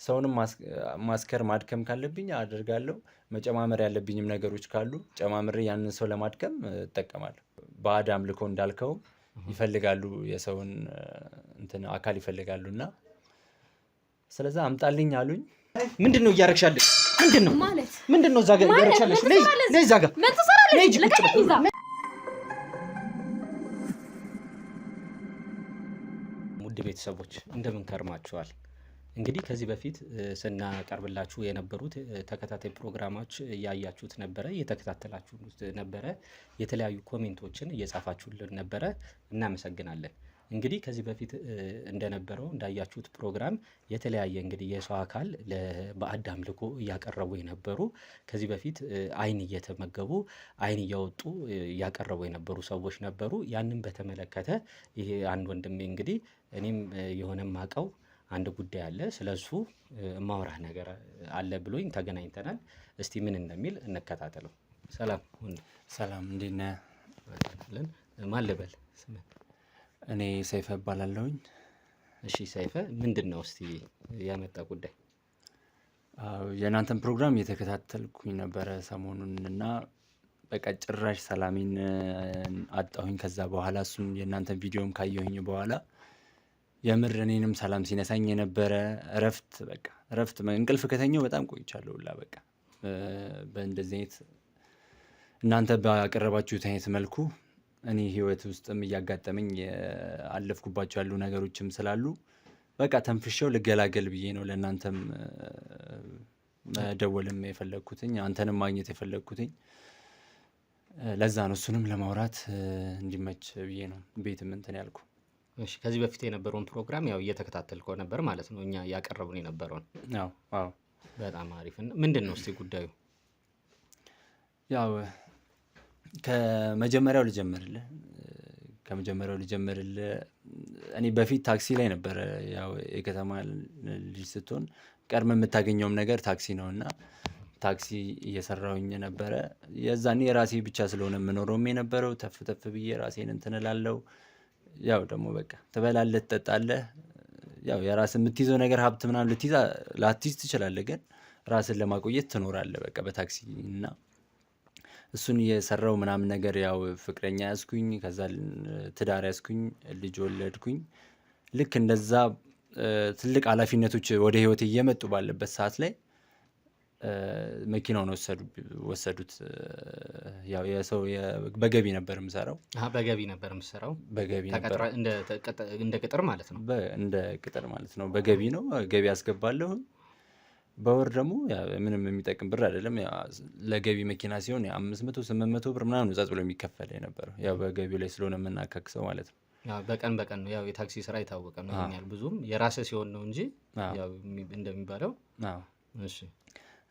ሰውንም ማስከር ማድከም ካለብኝ አደርጋለሁ። መጨማመር ያለብኝም ነገሮች ካሉ ጨማምሬ ያንን ሰው ለማድከም እጠቀማለሁ። ባዕድ አምልኮ እንዳልከው ይፈልጋሉ፣ የሰውን እንትን አካል ይፈልጋሉ እና ስለዛ አምጣልኝ አሉኝ። ምንድነው እያረግሻለሽ? ምንድነው እዛ ጋር እያረግሻለሽ? ነይ እዛ ጋር ውድ ቤተሰቦች እንደምን ከርማችኋል? እንግዲህ ከዚህ በፊት ስናቀርብላችሁ የነበሩት ተከታታይ ፕሮግራሞች እያያችሁት ነበረ፣ እየተከታተላችሁት ነበረ፣ የተለያዩ ኮሜንቶችን እየጻፋችሁልን ነበረ። እናመሰግናለን። እንግዲህ ከዚህ በፊት እንደነበረው እንዳያችሁት ፕሮግራም የተለያየ እንግዲህ የሰው አካል ለባዕድ አምልኮ እያቀረቡ የነበሩ ከዚህ በፊት አይን እየተመገቡ አይን እያወጡ እያቀረቡ የነበሩ ሰዎች ነበሩ። ያንን በተመለከተ ይሄ አንድ ወንድሜ እንግዲህ እኔም የሆነ ማቀው አንድ ጉዳይ አለ፣ ስለሱ ማውራህ ነገር አለ ብሎኝ ተገናኝተናል። እስቲ ምን እንደሚል እንከታተለው። ሰላም ሰላም፣ እንዴት ነህ? ማን ልበል? እኔ ሰይፈ እባላለሁኝ። እሺ ሰይፈ፣ ምንድን ነው እስቲ ያመጣ ጉዳይ? የእናንተን ፕሮግራም እየተከታተልኩኝ ነበረ ሰሞኑን እና በቃ ጭራሽ ሰላሜን አጣሁኝ። ከዛ በኋላ እሱን የእናንተን ቪዲዮም ካየሁኝ በኋላ የምር እኔንም ሰላም ሲነሳኝ የነበረ እረፍት እንቅልፍ ከተኛው በጣም ቆይቻለሁ ሁላ በቃ በእንደዚህ አይነት እናንተ ባቀረባችሁት አይነት መልኩ እኔ ህይወት ውስጥም እያጋጠመኝ አለፍኩባቸው ያሉ ነገሮችም ስላሉ በቃ ተንፍሼው ልገላገል ብዬ ነው ለእናንተም መደወልም የፈለግኩትኝ አንተንም ማግኘት የፈለግኩትኝ። ለዛ ነው እሱንም ለማውራት እንዲመች ብዬ ነው ቤትም እንትን ያልኩ። እሺ፣ ከዚህ በፊት የነበረውን ፕሮግራም ያው እየተከታተልከው ነበር ማለት ነው? እኛ ያቀረቡን የነበረውን። አዎ። በጣም አሪፍ። ምንድን ነው እስቲ ጉዳዩ? ያው ከመጀመሪያው ልጀምርልህ። እኔ በፊት ታክሲ ላይ ነበረ። ያው የከተማ ልጅ ስትሆን ቀድመ የምታገኘውም ነገር ታክሲ ነው እና ታክሲ እየሰራሁኝ ነበረ። የዛኔ የራሴ ብቻ ስለሆነ የምኖረውም የነበረው ተፍ ብዬ ራሴን እንትን እላለሁ። ያው ደግሞ በቃ ትበላለህ፣ ትጠጣለህ። ያው የራስህ የምትይዘው ነገር ሀብት ምናምን ላትይዝ ትችላለህ፣ ግን ራስን ለማቆየት ትኖራለህ በቃ በታክሲ እና እሱን እየሰራው ምናምን ነገር ያው ፍቅረኛ ያዝኩኝ፣ ከዛ ትዳር ያዝኩኝ፣ ልጅ ወለድኩኝ። ልክ እንደዛ ትልቅ ኃላፊነቶች ወደ ህይወት እየመጡ ባለበት ሰዓት ላይ መኪናውን ወሰዱት። ያው የሰው በገቢ ነበር የምሰራው። በገቢ ነበር እንደ ቅጥር ማለት ነው። እንደ ቅጥር ማለት ነው። በገቢ ነው፣ ገቢ አስገባለሁ። በወር ደግሞ ምንም የሚጠቅም ብር አይደለም። ለገቢ መኪና ሲሆን 500-800 ብር ምናምን ዛት ብሎ የሚከፈል የነበረው ያው በገቢው ላይ ስለሆነ የምናካክሰው ማለት ነው። በቀን ነው። ያው የታክሲ ስራ የታወቀ ነው። ያህል ብዙም የራስህ ሲሆን ነው እንጂ ያው እንደሚባለው። እሺ።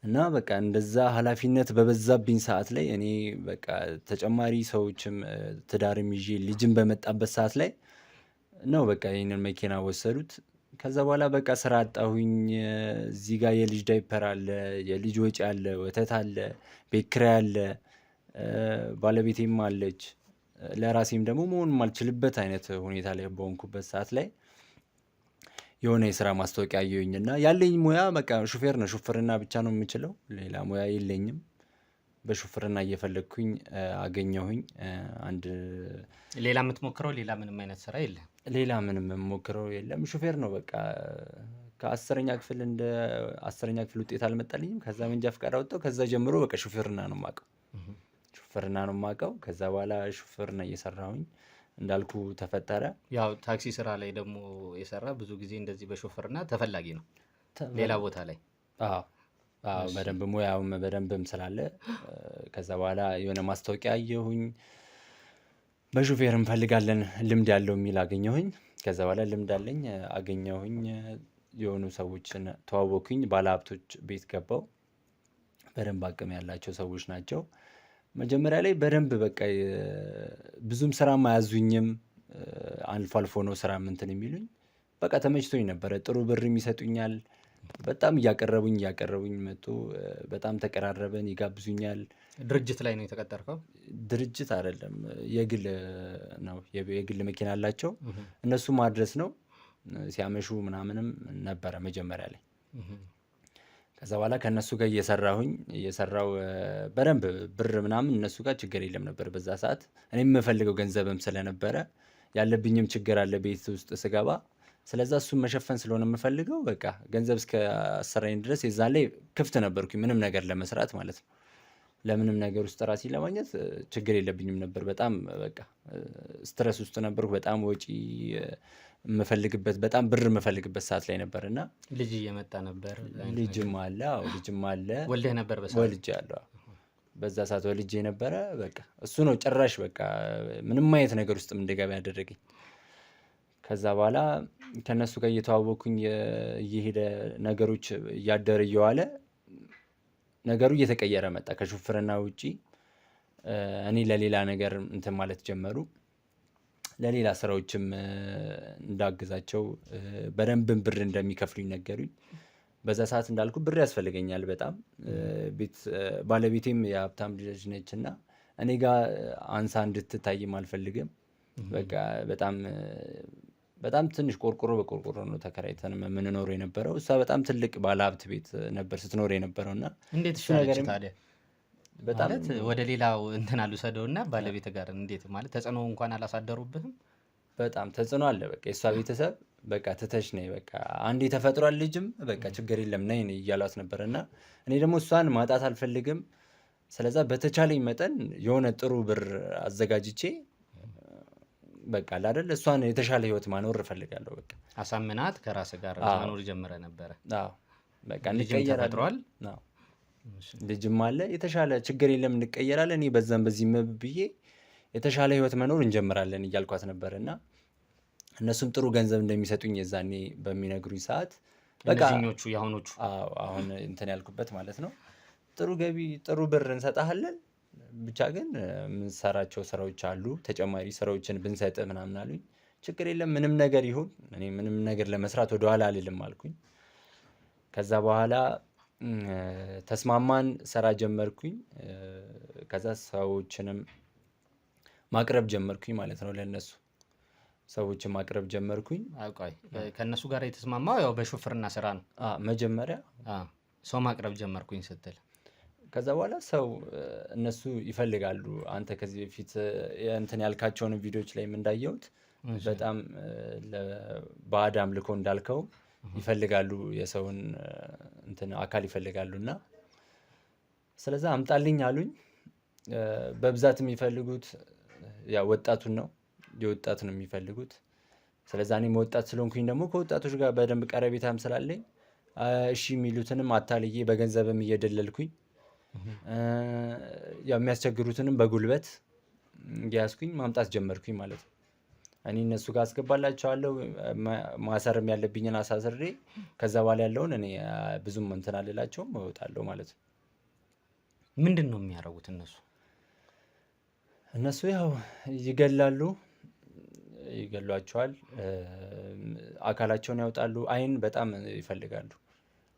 እና በቃ እንደዛ ኃላፊነት በበዛብኝ ሰዓት ላይ እኔ በቃ ተጨማሪ ሰዎችም ትዳርም ይዤ ልጅም በመጣበት ሰዓት ላይ ነው በቃ ይህንን መኪና ወሰዱት። ከዛ በኋላ በቃ ስራ አጣሁኝ። እዚህ ጋር የልጅ ዳይፐር አለ፣ የልጅ ወጪ አለ፣ ወተት አለ፣ ቤት ኪራይ አለ፣ ባለቤቴም አለች። ለራሴም ደግሞ መሆን ማልችልበት አይነት ሁኔታ ላይ በሆንኩበት ሰዓት ላይ የሆነ የስራ ማስታወቂያ አየሁኝ እና ያለኝ ሙያ በቃ ሹፌር ነው። ሹፍርና ብቻ ነው የምችለው፣ ሌላ ሙያ የለኝም። በሹፍርና እየፈለግኩኝ አገኘሁኝ። አንድ ሌላ የምትሞክረው ሌላ ምንም አይነት ስራ የለም? ሌላ ምንም የምሞክረው የለም። ሹፌር ነው በቃ። ከ10ኛ ክፍል ውጤት አልመጣልኝም። ከዛ መንጃ ፈቃድ አወጣሁ። ከዛ ጀምሮ በቃ ሹፌርና ነው የማውቀው። ከዛ በኋላ ሹፌርና እየሰራሁኝ እንዳልኩ ተፈጠረ። ያው ታክሲ ስራ ላይ ደግሞ የሰራ ብዙ ጊዜ እንደዚህ በሹፌርና ተፈላጊ ነው ሌላ ቦታ ላይ። በደንብ ሙያውም በደንብም ስላለ ከዛ በኋላ የሆነ ማስታወቂያ አየሁኝ። በሹፌር እንፈልጋለን ልምድ ያለው የሚል አገኘሁኝ። ከዛ በኋላ ልምድ አለኝ አገኘሁኝ። የሆኑ ሰዎችን ተዋወኩኝ። ባለሀብቶች ቤት ገባው። በደንብ አቅም ያላቸው ሰዎች ናቸው። መጀመሪያ ላይ በደንብ በቃ ብዙም ስራም አያዙኝም። አልፎ አልፎ ነው ስራ እንትን የሚሉኝ። በቃ ተመችቶኝ ነበረ። ጥሩ ብርም ይሰጡኛል። በጣም እያቀረቡኝ መጡ። በጣም ተቀራረበን። ይጋብዙኛል። ድርጅት ላይ ነው የተቀጠርከው? ድርጅት አይደለም፣ የግል ነው። የግል መኪና አላቸው እነሱ ማድረስ ነው። ሲያመሹ ምናምንም ነበረ መጀመሪያ ላይ። ከዛ በኋላ ከእነሱ ጋር እየሰራው በደንብ ብር ምናምን እነሱ ጋር ችግር የለም ነበር በዛ ሰዓት። እኔ የምፈልገው ገንዘብም ስለነበረ ያለብኝም ችግር አለ ቤት ውስጥ ስገባ። ስለዛ እሱን መሸፈን ስለሆነ የምፈልገው በቃ ገንዘብ እስከ አሰራኝ ድረስ የዛን ላይ ክፍት ነበርኩኝ ምንም ነገር ለመስራት ማለት ነው። ለምንም ነገር ውስጥ ራሴን ለማግኘት ችግር የለብኝም ነበር። በጣም በቃ ስትረስ ውስጥ ነበርኩ። በጣም ወጪ የምፈልግበት በጣም ብር የምፈልግበት ሰዓት ላይ ነበር እና ልጅ እየመጣ ነበር። ልጅም አለ። አዎ ልጅም አለ። ወልደህ ነበር? ወልጄአለሁ። በዛ ሰዓት ወልጄ ነበረ። በቃ እሱ ነው ጭራሽ በቃ ምንም አይነት ነገር ውስጥ እንድገባ ያደረገኝ። ከዛ በኋላ ከእነሱ ጋር እየተዋወቅኩኝ እየሄደ ነገሮች እያደረ እየዋለ ነገሩ እየተቀየረ መጣ። ከሹፍርና ውጪ እኔ ለሌላ ነገር እንትን ማለት ጀመሩ። ለሌላ ስራዎችም እንዳግዛቸው በደንብም ብር እንደሚከፍሉኝ ነገሩኝ። በዛ ሰዓት እንዳልኩ ብር ያስፈልገኛል በጣም። ባለቤቴም የሀብታም ልጅ ነች እና እኔ ጋር አንሳ እንድትታይም አልፈልግም። በቃ በጣም ትንሽ ቆርቆሮ በቆርቆሮ ነው ተከራይተን የምንኖረው የነበረው። እሷ በጣም ትልቅ ባለሀብት ቤት ነበር ስትኖር የነበረው እና እንዴት ሻለች ታዲያ? ማለት ወደ ሌላው እንትን አልወሰደው እና ባለቤት ጋር እንዴት ማለት ተጽዕኖ እንኳን አላሳደሩብህም? በጣም ተጽዕኖ አለ። በቃ የእሷ ቤተሰብ በቃ ትተሽ ነይ በቃ አንዴ ተፈጥሯል ልጅም በቃ ችግር የለም ነይ እያሏት ነበር እና እኔ ደግሞ እሷን ማጣት አልፈልግም። ስለዛ በተቻለኝ መጠን የሆነ ጥሩ ብር አዘጋጅቼ በቃ አይደል እሷን የተሻለ ህይወት ማኖር እፈልጋለሁ። በቃ አሳምናት ከራስ ጋር መኖር ጀመረ ነበረ። አዎ በቃ እንቀየራለን። አዎ ልጅም አለ። የተሻለ ችግር የለም እንቀየራለን። እኔ በዛም በዚህ ብዬ የተሻለ ህይወት መኖር እንጀምራለን እያልኳት ነበር እና እነሱም ጥሩ ገንዘብ እንደሚሰጡኝ የዛኔ በሚነግሩኝ ሰዓት በቃ እነዚህኞቹ የአሁኖቹ አሁን እንትን ያልኩበት ማለት ነው ጥሩ ገቢ ጥሩ ብር እንሰጣለን ብቻ ግን የምንሰራቸው ስራዎች አሉ ተጨማሪ ስራዎችን ብንሰጥ ምናምን አሉኝ። ችግር የለም ምንም ነገር ይሁን እኔ ምንም ነገር ለመስራት ወደኋላ አልልም አልኩኝ። ከዛ በኋላ ተስማማን፣ ስራ ጀመርኩኝ። ከዛ ሰዎችንም ማቅረብ ጀመርኩኝ ማለት ነው ለነሱ ሰዎችን ማቅረብ ጀመርኩኝ። አውቃይ ከነሱ ጋር የተስማማው ያው በሹፍርና ስራ ነው መጀመሪያ። ሰው ማቅረብ ጀመርኩኝ ስትል ከዛ በኋላ ሰው እነሱ ይፈልጋሉ። አንተ ከዚህ በፊት እንትን ያልካቸውን ቪዲዮዎች ላይ እንዳየሁት በጣም ባዕድ አምልኮ እንዳልከው ይፈልጋሉ፣ የሰውን እንትን አካል ይፈልጋሉ እና ስለዛ አምጣልኝ አሉኝ። በብዛት የሚፈልጉት ያው ወጣቱን ነው፣ የወጣት ነው የሚፈልጉት። ስለዛ እኔም ወጣት ስለሆንኩኝ ደግሞ ከወጣቶች ጋር በደንብ ቀረቤታም ስላለኝ እሺ የሚሉትንም አታልዬ በገንዘብም እየደለልኩኝ ያው የሚያስቸግሩትንም በጉልበት እያያዝኩኝ ማምጣት ጀመርኩኝ ማለት ነው። እኔ እነሱ ጋር አስገባላቸዋለሁ፣ ማሰርም ያለብኝን አሳስሬ ከዛ በኋላ ያለውን እኔ ብዙም እንትን አልላቸውም እወጣለሁ ማለት ነው። ምንድን ነው የሚያደርጉት እነሱ? እነሱ ያው ይገሏቸዋል፣ አካላቸውን ያወጣሉ። አይን በጣም ይፈልጋሉ።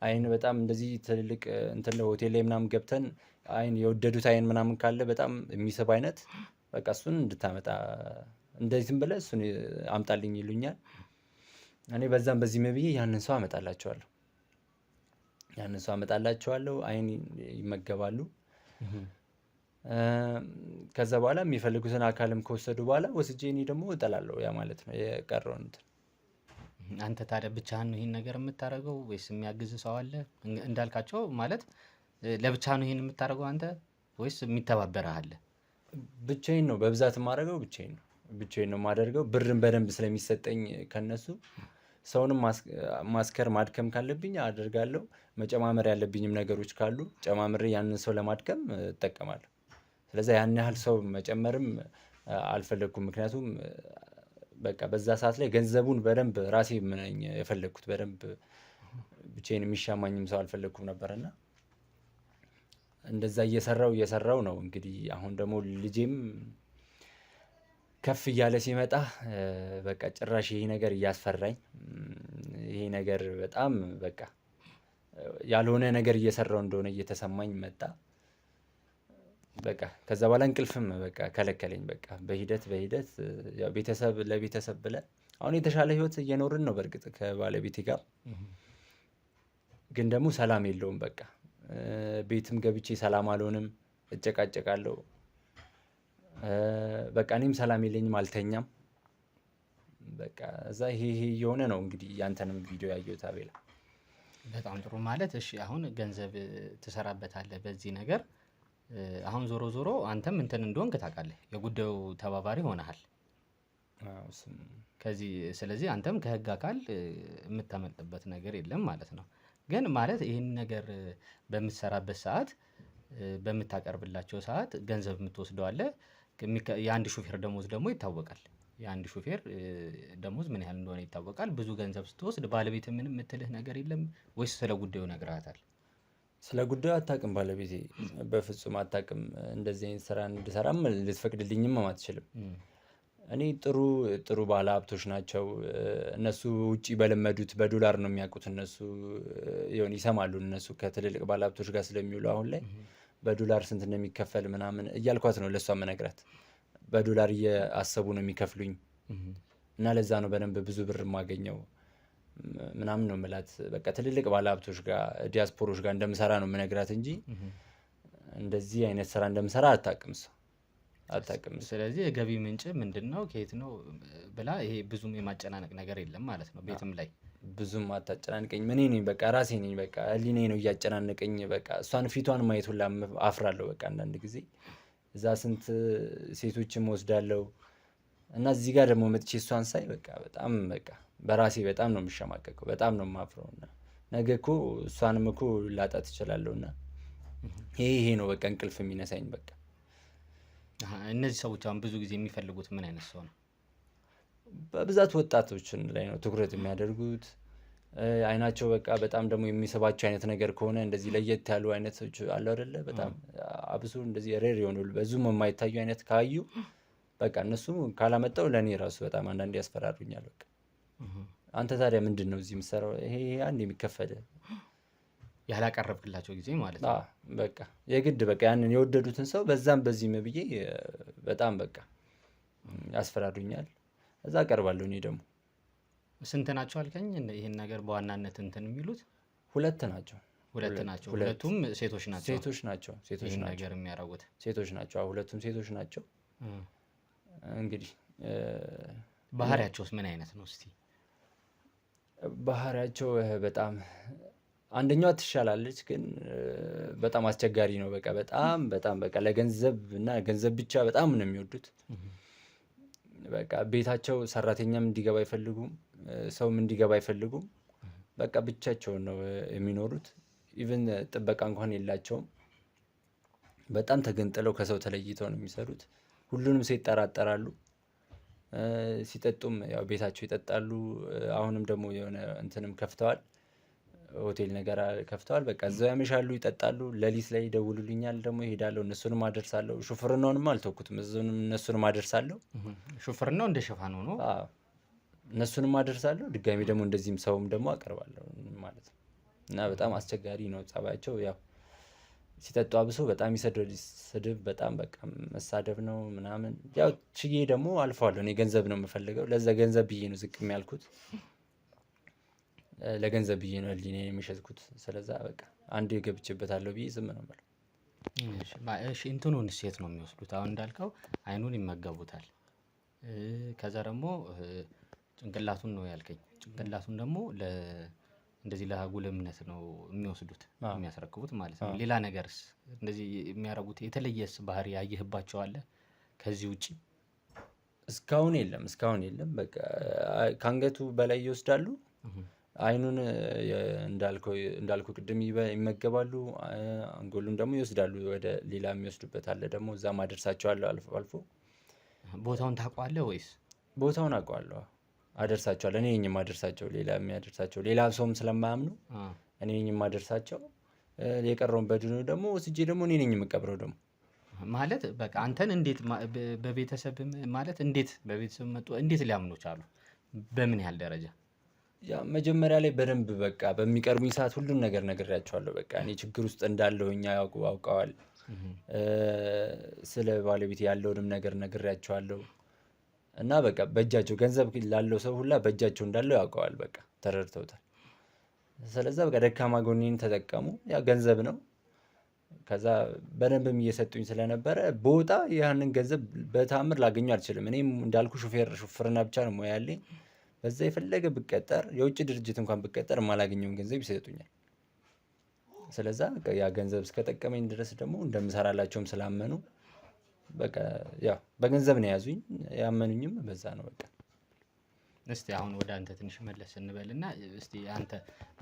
አይን በጣም እንደዚህ ትልልቅ እንትን ሆቴል ላይ ምናምን ገብተን አይን የወደዱት አይን ምናምን ካለ በጣም የሚስብ አይነት በቃ እሱን እንድታመጣ እንደዚህ ዝም ብለህ እሱን አምጣልኝ ይሉኛል። እኔ በዛም በዚህም ብዬ ያንን ሰው አመጣላቸዋለሁ። አይን ይመገባሉ። ከዛ በኋላ የሚፈልጉትን አካልም ከወሰዱ በኋላ ወስጄ እኔ ደግሞ እጠላለሁ። ያ ማለት ነው የቀረውን እንትን። አንተ ታዲያ ብቻህን ነው ይሄን ነገር የምታደርገው ወይስ የሚያግዝ ሰው አለ? እንዳልካቸው ማለት ለብቻህ ነው ይሄን የምታደርገው አንተ ወይስ የሚተባበረህ አለ? ብቻዬን ነው በብዛት የማደርገው። ብቻዬን ነው የማደርገው። ብርን በደንብ ስለሚሰጠኝ ከነሱ ሰውንም ማስከር ማድከም ካለብኝ አደርጋለሁ። መጨማመር ያለብኝም ነገሮች ካሉ ጨማምሬ ያንን ሰው ለማድከም እጠቀማለሁ። ስለዚህ ያን ያህል ሰው መጨመርም አልፈለግኩም። ምክንያቱም በቃ በዛ ሰዓት ላይ ገንዘቡን በደንብ ራሴ ነኝ የፈለግኩት። በደንብ ብቻዬን የሚሻማኝም ሰው አልፈለግኩም ነበርና እንደዛ እየሰራው ነው እንግዲህ። አሁን ደግሞ ልጄም ከፍ እያለ ሲመጣ በቃ ጭራሽ ይሄ ነገር እያስፈራኝ፣ ይሄ ነገር በጣም በቃ ያልሆነ ነገር እየሰራው እንደሆነ እየተሰማኝ መጣ። በቃ ከዛ በኋላ እንቅልፍም በቃ ከለከለኝ። በቃ በሂደት ያው ቤተሰብ ለቤተሰብ ብለን አሁን የተሻለ ህይወት እየኖርን ነው በእርግጥ ከባለቤቴ ጋር፣ ግን ደግሞ ሰላም የለውም። በቃ ቤትም ገብቼ ሰላም አልሆንም፣ እጨቃጨቃለሁ። በቃ እኔም ሰላም የለኝም፣ አልተኛም። በቃ እዛ ይሄ እየሆነ ነው እንግዲህ ያንተንም ቪዲዮ ያየሁት አቤላ። በጣም ጥሩ። ማለት እሺ አሁን ገንዘብ ትሰራበታለህ በዚህ ነገር። አሁን ዞሮ ዞሮ አንተም እንትን እንደሆንክ ታውቃለህ፣ የጉዳዩ ተባባሪ ሆነሃል ከዚህ። ስለዚህ አንተም ከህግ አካል የምታመልጥበት ነገር የለም ማለት ነው። ግን ማለት ይህን ነገር በምትሰራበት ሰዓት፣ በምታቀርብላቸው ሰዓት ገንዘብ የምትወስደው አለ። የአንድ ሹፌር ደሞዝ ደግሞ ይታወቃል። የአንድ ሹፌር ደሞዝ ምን ያህል እንደሆነ ይታወቃል። ብዙ ገንዘብ ስትወስድ ባለቤት ምንም የምትልህ ነገር የለም ወይስ ስለ ጉዳዩ ነግረሃታል? ስለ ጉዳዩ አታውቅም ባለቤቴ፣ በፍጹም አታውቅም። እንደዚህ አይነት ስራ እንድሰራም ልትፈቅድልኝም አትችልም። እኔ ጥሩ ባለ ሀብቶች ናቸው እነሱ። ውጪ በለመዱት በዶላር ነው የሚያውቁት እነሱ። ይሆን ይሰማሉ እነሱ ከትልልቅ ባለ ሀብቶች ጋር ስለሚውሉ አሁን ላይ በዶላር ስንት እንደሚከፈል ምናምን እያልኳት ነው ለእሷ መነግራት። በዶላር እያሰቡ ነው የሚከፍሉኝ እና ለዛ ነው በደንብ ብዙ ብር የማገኘው ምናምን ነው የምላት። በቃ ትልልቅ ባለሀብቶች ጋር ዲያስፖሮች ጋር እንደምሰራ ነው የምነግራት እንጂ እንደዚህ አይነት ስራ እንደምሰራ አታውቅም እሷ፣ አታውቅም። ስለዚህ የገቢ ምንጭ ምንድን ነው ከየት ነው ብላ ይሄ ብዙም የማጨናነቅ ነገር የለም ማለት ነው። ቤትም ላይ ብዙም አታጨናንቀኝ። እኔ ነኝ በቃ ራሴ ነኝ በቃ ህሊናዬ ነው እያጨናነቀኝ። በቃ እሷን ፊቷን ማየት ሁላ አፍራለሁ። በቃ አንዳንድ ጊዜ እዛ ስንት ሴቶችም ወስዳለሁ እና እዚህ ጋር ደግሞ መጥቼ እሷን ሳይ በቃ በጣም በቃ በራሴ በጣም ነው የምሸማቀቀው፣ በጣም ነው የማፍረው። እና ነገ እኮ እሷንም እኮ ላጣት እችላለሁ። እና ይሄ ነው በቃ እንቅልፍ የሚነሳኝ። በቃ እነዚህ ሰዎች አሁን ብዙ ጊዜ የሚፈልጉት ምን አይነት ሰው ነው? በብዛት ወጣቶችን ላይ ነው ትኩረት የሚያደርጉት። አይናቸው በቃ በጣም ደግሞ የሚስባቸው አይነት ነገር ከሆነ እንደዚህ ለየት ያሉ አይነቶች አሉ አይደለ? በጣም አብሶ እንደዚህ ሬር የሆኑ ብዙም የማይታዩ አይነት ካዩ በቃ እነሱ ካላመጣው ለእኔ ራሱ በጣም አንዳንዴ ያስፈራሩኛል። በቃ አንተ ታዲያ ምንድን ነው እዚህ የምትሰራው? ይሄ አንድ የሚከፈል ያላቀረብክላቸው ጊዜ ማለት ነው። በቃ የግድ በቃ ያንን የወደዱትን ሰው በዛም በዚህም ብዬ በጣም በቃ ያስፈራሩኛል። እዛ አቀርባለሁ። እኔ ደግሞ ስንት ናቸው አልከኝ? ይህን ነገር በዋናነት እንትን የሚሉት ሁለት ናቸው። ሁለቱም ሴቶች ናቸው። ሴቶች ናቸው። ይህን ነገር የሚያደርጉት ሴቶች ናቸው። ሁለቱም ሴቶች ናቸው። እንግዲህ ባህሪያቸውስ ምን አይነት ነው? እስቲ ባህሪያቸው በጣም አንደኛዋ ትሻላለች፣ ግን በጣም አስቸጋሪ ነው። በቃ በጣም በቃ ለገንዘብ እና ገንዘብ ብቻ በጣም ነው የሚወዱት። በቃ ቤታቸው ሰራተኛም እንዲገባ አይፈልጉም፣ ሰውም እንዲገባ አይፈልጉም። በቃ ብቻቸውን ነው የሚኖሩት። ኢቭን ጥበቃ እንኳን የላቸውም። በጣም ተገንጥለው ከሰው ተለይተው ነው የሚሰሩት። ሁሉንም ሰው ይጠራጠራሉ። ሲጠጡም ያው ቤታቸው ይጠጣሉ። አሁንም ደግሞ የሆነ እንትንም ከፍተዋል፣ ሆቴል ነገር ከፍተዋል። በቃ እዛው ያመሻሉ፣ ይጠጣሉ። ሌሊት ላይ ይደውሉልኛል፣ ደግሞ ይሄዳለሁ፣ እነሱንም አደርሳለሁ። ሹፍርናውንም አልተውኩትም፣ እነሱንም አደርሳለሁ። ሹፍርናው እንደ ሸፋን ሆኖ እነሱንም አደርሳለሁ። ድጋሚ ደግሞ እንደዚህም ሰውም ደግሞ አቀርባለሁ ማለት ነው። እና በጣም አስቸጋሪ ነው ጸባያቸው። ያው ሲጠጡ አብሶ በጣም ይሰደዱ፣ ስድብ በጣም በቃ መሳደብ ነው ምናምን። ያው ችዬ ደግሞ አልፈዋለሁ። እኔ ገንዘብ ነው የምፈልገው፣ ለዛ ገንዘብ ብዬ ነው ዝቅ የሚያልኩት፣ ለገንዘብ ብዬ ነው ህሊናዬን የሚሸጥኩት። ስለዛ በቃ አንዴ ገብቼበታለሁ ብዬ ዝም ነው የምለው። እሺ እንትኑን ሴት ነው የሚወስዱት? አሁን እንዳልከው አይኑን ይመገቡታል፣ ከዛ ደግሞ ጭንቅላቱን ነው ያልከኝ። ጭንቅላቱን ደግሞ እንደዚህ ለአጉል እምነት ነው የሚወስዱት የሚያስረክቡት ማለት ነው። ሌላ ነገርስ እንደዚህ የሚያደርጉት የተለየስ ባህሪ ያየህባቸው አለ ከዚህ ውጭ? እስካሁን የለም። በቃ ከአንገቱ በላይ ይወስዳሉ። አይኑን እንዳልኩ ቅድም ይመገባሉ። አንጎሉን ደግሞ ይወስዳሉ። ወደ ሌላ የሚወስዱበት አለ ደግሞ፣ እዛ ማደርሳቸዋለሁ አልፎ አልፎ። ቦታውን ታውቀዋለህ ወይስ? ቦታውን አውቀዋለሁ፣ አደርሳቸዋለሁ። እኔ ነኝ የማደርሳቸው፣ ሌላ የሚያደርሳቸው ሌላ ሰውም ስለማያምኑ እኔ ነኝ የማደርሳቸው። የቀረውን በድኑ ደግሞ ወስጄ ደግሞ እኔ ነኝ የምቀብረው ደግሞ ማለት በቃ አንተን እንዴት በቤተሰብ ማለት እንዴት በቤተሰብ መጡ? እንዴት ሊያምኑ ቻሉ? በምን ያህል ደረጃ? ያ መጀመሪያ ላይ በደንብ በቃ በሚቀርቡኝ ሰዓት ሁሉን ነገር ነግሬያቸዋለሁ። በቃ እኔ ችግር ውስጥ እንዳለሁኝ አውቀዋል። ስለ ባለቤቴ ያለውንም ነገር ነግሬያቸዋለሁ። እና በቃ በእጃቸው ገንዘብ ላለው ሰው ሁላ በእጃቸው እንዳለው ያውቀዋል። በቃ ተረድተውታል። ስለዛ በቃ ደካማ ጎኔን ተጠቀሙ። ያ ገንዘብ ነው። ከዛ በደንብም እየሰጡኝ ስለነበረ በወጣ ያንን ገንዘብ በተአምር ላገኘው አልችልም። እኔም እንዳልኩ ሹፍርና ብቻ ነው ሙያ ያለኝ። በዛ የፈለገ ብቀጠር የውጭ ድርጅት እንኳን ብቀጠር የማላገኘውን ገንዘብ ይሰጡኛል። ስለዛ በቃ ያ ገንዘብ እስከጠቀመኝ ድረስ ደግሞ እንደምሰራላቸውም ስላመኑ በቃ ያው በገንዘብ ነው የያዙኝ። ያመኑኝም በዛ ነው በቃ። እስቲ አሁን ወደ አንተ ትንሽ መለስ እንበልና እስቲ አንተ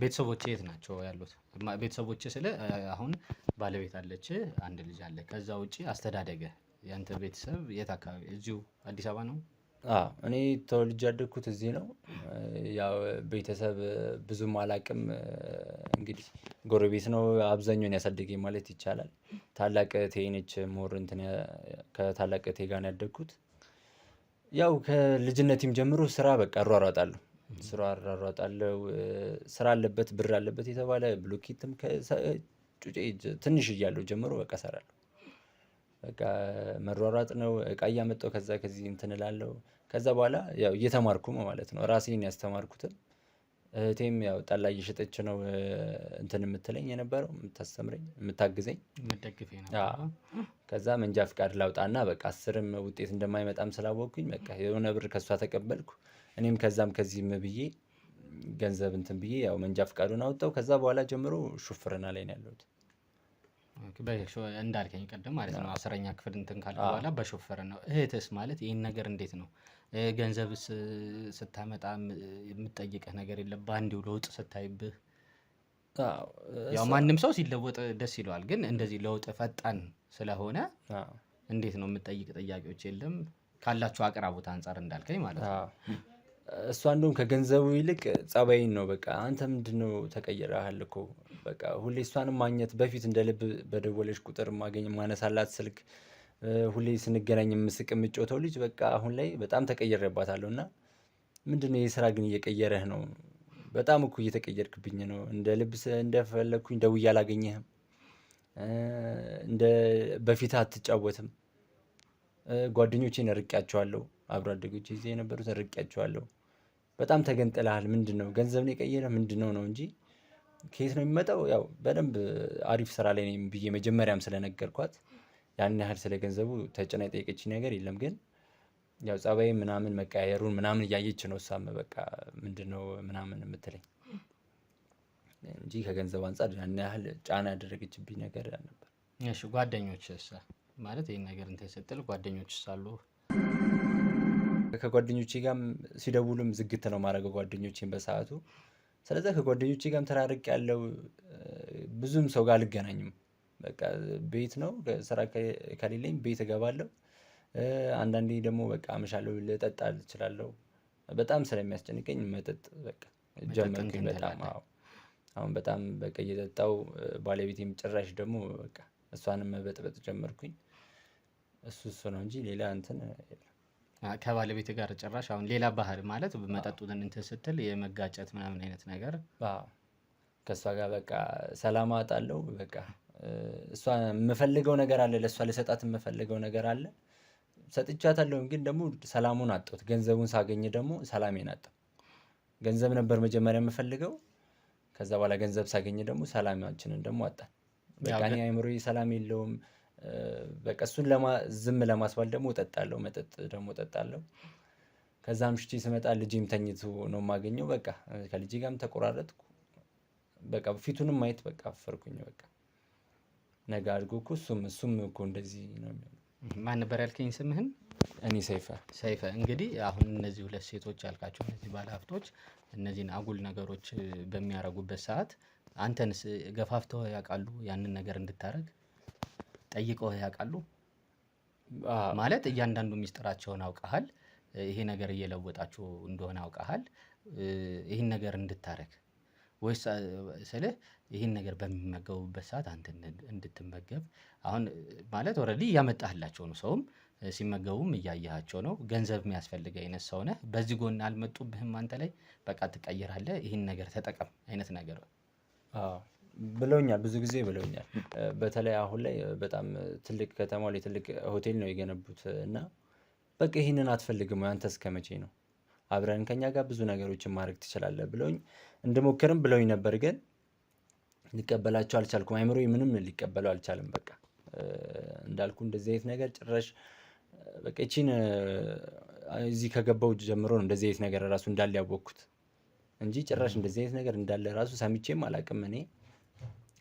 ቤተሰቦች የት ናቸው ያሉት? ቤተሰቦች ስለ አሁን ባለቤት አለች፣ አንድ ልጅ አለ። ከዛ ውጪ አስተዳደገ ያንተ ቤተሰብ የት አካባቢ? እዚሁ አዲስ አበባ ነው? እኔ ተወልጄ ያደግኩት እዚህ ነው። ያው ቤተሰብ ብዙም አላቅም። እንግዲህ ጎረቤት ነው አብዛኛውን ያሳደገኝ ማለት ይቻላል። ታላቅ እህቴ ነች ሞር እንትን ከታላቅ እህቴ ጋር ነው ያደግኩት። ያው ከልጅነቴም ጀምሮ ስራ በቃ እሯሯጣለሁ። ስራ አለበት ብር አለበት የተባለ ብሎኬትም ትንሽ እያለሁ ጀምሮ በቃ እሰራለሁ። በቃ መሯሯጥ ነው። እቃ እያመጣሁ ከዛ ከዚህ እንትን እላለሁ። ከዛ በኋላ ያው እየተማርኩ ማለት ነው ራሴን ያስተማርኩትን። እህቴም ያው ጠላ እየሸጠች ነው እንትን የምትለኝ የነበረው የምታስተምረኝ የምታግዘኝ። ከዛ መንጃ ፍቃድ ላውጣና በቃ 10ም ውጤት እንደማይመጣም ስላወቅኩኝ በቃ የሆነ ብር ከሷ ተቀበልኩ። እኔም ከዛም ከዚህም ብዬ ገንዘብ እንትን ብዬ ያው መንጃ ፍቃዱን አወጣው። ከዛ በኋላ ጀምሮ ሹፍርና ላይ ነው ያለሁት። እንዳልከኝ ቀደም ማለት ነው 10ኛ ክፍል እንትን ካልኩ በኋላ በሾፈር ነው። እህትስ ማለት ይህን ነገር እንዴት ነው? ገንዘብስ ስታመጣ የምትጠይቅህ ነገር የለም? በአንዴው ለውጥ ስታይብህ ያው ማንም ሰው ሲለወጥ ደስ ይለዋል። ግን እንደዚህ ለውጥ ፈጣን ስለሆነ እንዴት ነው የምትጠይቅ ጥያቄዎች የለም? ካላችሁ አቅራቦት አንጻር እንዳልከኝ ማለት ነው። እሷ እንደውም ከገንዘቡ ይልቅ ጸባይን ነው። በቃ አንተ ምንድነው ተቀይረሃል እኮ በቃ ሁሌ እሷንም ማግኘት በፊት እንደ ልብ በደወለች ቁጥር ማነሳላት ስልክ ሁሌ ስንገናኝ የምስቅ የምጮተው ልጅ በቃ አሁን ላይ በጣም ተቀይሬባታለሁ። እና ምንድነው የስራ ግን እየቀየረህ ነው? በጣም እኮ እየተቀየርክብኝ ነው። እንደ ልብስ እንደፈለግኩኝ ደውዬ አላገኘህም። እንደ በፊት አትጫወትም። ጓደኞቼን ርቄያቸዋለሁ። አብሮ አደጎቼ እዚህ የነበሩትን ርቄያቸዋለሁ። በጣም ተገንጥለሃል። ምንድነው ገንዘብ ነው የቀየረህ ምንድነው ነው እንጂ ከየት ነው የሚመጣው? ያው በደንብ አሪፍ ስራ ላይ ነኝ ብዬ መጀመሪያም ስለነገርኳት ያን ያህል ስለ ገንዘቡ ተጭና የጠየቀችኝ ነገር የለም። ግን ያው ጸባይ ምናምን መቀያየሩን ምናምን እያየች ነው እሷም በቃ ምንድነው ምናምን የምትለኝ እንጂ ከገንዘብ አንፃር ያን ያህል ጫና ያደረገችብኝ ነገር ነበር። እሺ ጓደኞችስ ማለት ይሄን ነገር እንትን ስትል ጓደኞችስ አሉ? ከጓደኞቼ ጋርም ሲደውሉም ዝግት ነው ማድረገው ጓደኞቼን በሰዓቱ። ስለዛ ከጓደኞቼ ጋርም ተራርቅ ያለው ብዙም ሰው ጋር አልገናኝም። በቃ ቤት ነው ስራ ከሌለኝ ቤት እገባለሁ። አንዳንዴ ደግሞ በቃ አመሻለሁ ልጠጣ እችላለሁ። በጣም ስለሚያስጨንቀኝ መጠጥ በቃ ጀመርኩኝ። በጣም አሁን በጣም በቃ እየጠጣሁ ባለቤቴም ጭራሽ ደግሞ በቃ እሷንም መበጥበጥ ጀመርኩኝ። እሱ ነው እንጂ ሌላ እንትን የለም። ከባለቤት ጋር ጭራሽ አሁን ሌላ ባህል ማለት መጠጡን እንትን ስትል የመጋጨት ምናምን አይነት ነገር? ከእሷ ጋር በቃ ሰላም አጣለሁ። በቃ እሷ የምፈልገው ነገር አለ፣ ለእሷ ልሰጣት የምፈልገው ነገር አለ። ሰጥቻታለሁ፣ ግን ደግሞ ሰላሙን አጣሁት። ገንዘቡን ሳገኝ ደግሞ ሰላሜን አጣሁ። ገንዘብ ነበር መጀመሪያ የምፈልገው። ከዛ በኋላ ገንዘብ ሳገኝ ደግሞ ሰላማችንን ደግሞ አጣን። በቃ እኔ አእምሮዬ ሰላም የለውም። በቃ እሱን ዝም ለማስባል ደግሞ እጠጣለሁ፣ መጠጥ ደግሞ እጠጣለሁ። ከዛ ምሽቴ ስመጣ ልጄም ተኝቶ ነው የማገኘው። በቃ ከልጄ ጋርም ተቆራረጥኩ። በቃ ፊቱንም ማየት በቃ አፈርኩኝ። በቃ ነገ አድጎ እኮ እሱም እኮ እንደዚህ ነው የሚሆነው። ማን ነበር ያልከኝ ስምህን? እኔ ሰይፈ። ሰይፈ እንግዲህ አሁን እነዚህ ሁለት ሴቶች ያልካቸው እነዚህ ባለሀብቶች እነዚህን አጉል ነገሮች በሚያደርጉበት ሰዓት አንተንስ ገፋፍተው ያውቃሉ? ያንን ነገር እንድታደርግ ጠይቀው ያውቃሉ? ማለት እያንዳንዱ ሚስጥራቸውን አውቀሃል፣ ይሄ ነገር እየለወጣችሁ እንደሆነ አውቀሃል፣ ይህን ነገር እንድታረግ ወይስ ስልህ ይህን ነገር በሚመገቡበት ሰዓት አንተ እንድትመገብ አሁን ማለት ኦልሬዲ እያመጣህላቸው ነው። ሰውም ሲመገቡም እያየሃቸው ነው። ገንዘብ የሚያስፈልግ አይነት ሰው ነህ። በዚህ ጎን አልመጡብህም? አንተ ላይ በቃ ትቀይራለህ፣ ይህን ነገር ተጠቀም አይነት ነገር? ብለውኛል፣ ብዙ ጊዜ ብለውኛል። በተለይ አሁን ላይ በጣም ትልቅ ከተማው ላይ ትልቅ ሆቴል ነው የገነቡት እና በቃ ይህንን አትፈልግም ወይ አንተ እስከመቼ ነው? አብረን ከኛ ጋር ብዙ ነገሮችን ማድረግ ትችላለህ ብለውኝ እንድሞክርም ብለውኝ ነበር። ግን ሊቀበላቸው አልቻልኩም። አይምሮዬ ምንም ሊቀበለው አልቻለም። በቃ እንዳልኩ እንደዚህ አይነት ነገር ጭራሽ በቃ ይቺን እዚህ ከገባው ጀምሮ ነው እንደዚህ አይነት ነገር ራሱ እንዳለ ያወቅኩት እንጂ ጭራሽ እንደዚህ አይነት ነገር እንዳለ ራሱ ሰምቼም አላውቅም እኔ።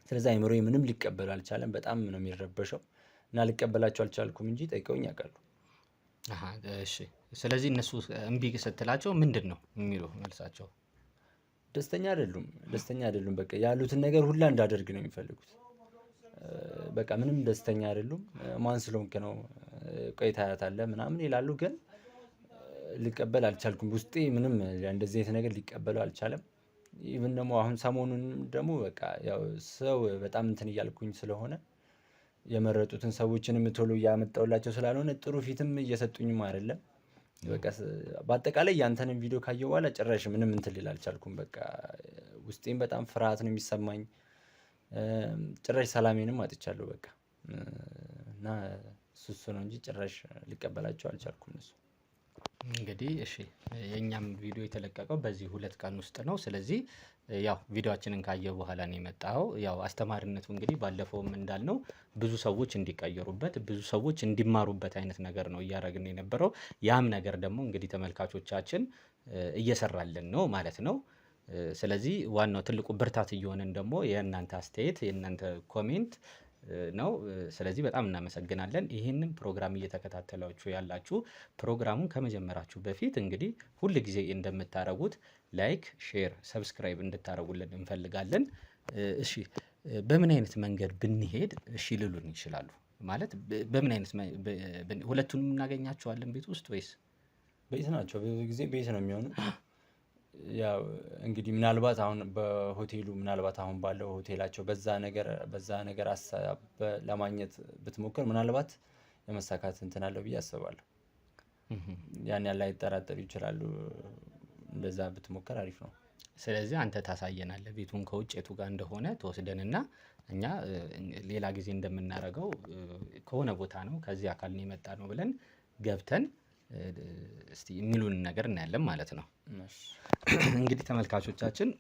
ስለዚህ አይምሮዬ ምንም ሊቀበለው አልቻለም። በጣም ነው የሚረበሸው እና ልቀበላቸው አልቻልኩም እንጂ ጠይቀውኝ ያውቃሉ። እሺ። ስለዚህ እነሱ እምቢ ስትላቸው ምንድን ነው የሚሉ መልሳቸው? ደስተኛ አይደሉም። በቃ ያሉትን ነገር ሁላ እንዳደርግ ነው የሚፈልጉት። በቃ ምንም ደስተኛ አይደሉም። ማን ስለሆንክ ነው ቆይ ታያታለህ ምናምን ይላሉ። ግን ልቀበል አልቻልኩም። ውስጤ ምንም እንደዚህ አይነት ነገር ሊቀበለው አልቻለም። ኢቭን ደግሞ አሁን ሰሞኑን ደግሞ በቃ ያው ሰው በጣም እንትን እያልኩኝ ስለሆነ የመረጡትን ሰዎችንም ቶሎ እያመጣሁላቸው ስላልሆነ ጥሩ ፊትም እየሰጡኝም አይደለም። በቃ በአጠቃላይ ያንተንም ቪዲዮ ካየሁ በኋላ ጭራሽ ምንም እንትን ልል አልቻልኩም። በቃ ውስጤም በጣም ፍርሃት ነው የሚሰማኝ። ጭራሽ ሰላሜንም አጥቻለሁ። በቃ እና እሱ ነው እንጂ ጭራሽ ሊቀበላቸው አልቻልኩም እነሱ። እንግዲህ እሺ፣ የኛም ቪዲዮ የተለቀቀው በዚህ 2 ቀን ውስጥ ነው። ስለዚህ ያው ቪዲዮአችንን ካየ በኋላ ነው የመጣው። ያው አስተማሪነቱ እንግዲህ ባለፈውም እንዳልነው ብዙ ሰዎች እንዲቀየሩበት፣ ብዙ ሰዎች እንዲማሩበት አይነት ነገር ነው እያደረግን የነበረው። ያም ነገር ደግሞ እንግዲህ ተመልካቾቻችን እየሰራልን ነው ማለት ነው። ስለዚህ ዋናው ትልቁ ብርታት እየሆነን ደግሞ የእናንተ አስተያየት፣ የእናንተ ኮሜንት ነው። ስለዚህ በጣም እናመሰግናለን። ይህንን ፕሮግራም እየተከታተላችሁ ያላችሁ ፕሮግራሙን ከመጀመራችሁ በፊት እንግዲህ ሁል ጊዜ እንደምታደርጉት ላይክ፣ ሼር፣ ሰብስክራይብ እንድታደርጉልን እንፈልጋለን። እሺ፣ በምን አይነት መንገድ ብንሄድ እሺ ልሉን ይችላሉ? ማለት በምን አይነት ሁለቱንም እናገኛቸዋለን ቤት ውስጥ ወይስ? ቤት ናቸው፣ ብዙ ጊዜ ቤት ነው የሚሆኑ። ያው እንግዲህ ምናልባት አሁን በሆቴሉ ምናልባት አሁን ባለው ሆቴላቸው በዛ ነገር ሀሳብ ለማግኘት ብትሞክር ምናልባት የመሳካት እንትን አለው ብዬ አስባለሁ። ያን ያህል ላይጠራጠሩ ይችላሉ። እንደዛ ብትሞክር አሪፍ ነው። ስለዚህ አንተ ታሳየናለህ ቤቱን ከውጭ የቱ ጋር እንደሆነ ትወስደንና እኛ ሌላ ጊዜ እንደምናደርገው ከሆነ ቦታ ነው ከዚህ አካል ነው የመጣ ነው ብለን ገብተን እስቲ የሚሉን ነገር እናያለን ማለት ነው። እንግዲህ ተመልካቾቻችን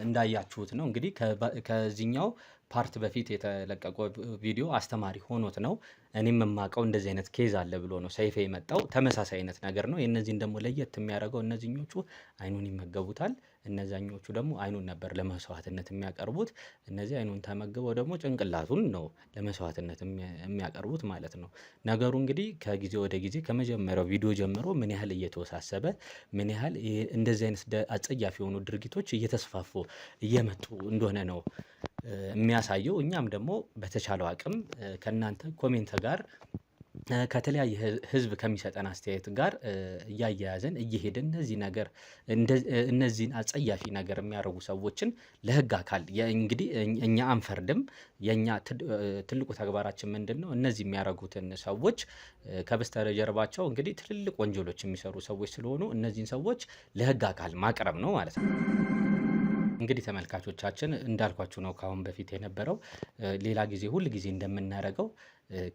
እንዳያችሁት ነው እንግዲህ ከዚህኛው ፓርት በፊት የተለቀቀው ቪዲዮ አስተማሪ ሆኖት ነው። እኔም የማውቀው እንደዚህ አይነት ኬዝ አለ ብሎ ነው ሰይፌ የመጣው። ተመሳሳይ አይነት ነገር ነው። የእነዚህን ደግሞ ለየት የሚያደርገው እነዚህኞቹ አይኑን ይመገቡታል፣ እነዛኞቹ ደግሞ አይኑን ነበር ለመስዋዕትነት የሚያቀርቡት። እነዚህ አይኑን ተመግበው ደግሞ ጭንቅላቱን ነው ለመስዋዕትነት የሚያቀርቡት ማለት ነው። ነገሩ እንግዲህ ከጊዜ ወደ ጊዜ ከመጀመሪያው ቪዲዮ ጀምሮ ምን ያህል እየተወሳሰበ ምን ያህል እንደዚህ አይነት አጸያፊ የሆኑ ድርጊቶች እየተስፋፉ እየመጡ እንደሆነ ነው የሚያሳየው። እኛም ደግሞ በተቻለው አቅም ከእናንተ ኮሜንት ጋር ከተለያየ ህዝብ ከሚሰጠን አስተያየት ጋር እያያያዘን እየሄድን እነዚህን አጸያፊ ነገር የሚያደርጉ ሰዎችን ለህግ አካል እንግዲህ እኛ አንፈርድም። የኛ ትልቁ ተግባራችን ምንድን ነው? እነዚህ የሚያደርጉትን ሰዎች ከበስተጀርባቸው እንግዲህ ትልልቅ ወንጀሎች የሚሰሩ ሰዎች ስለሆኑ እነዚህን ሰዎች ለህግ አካል ማቅረብ ነው ማለት ነው። እንግዲህ ተመልካቾቻችን እንዳልኳችሁ ነው ከአሁን በፊት የነበረው። ሌላ ጊዜ ሁል ጊዜ እንደምናደርገው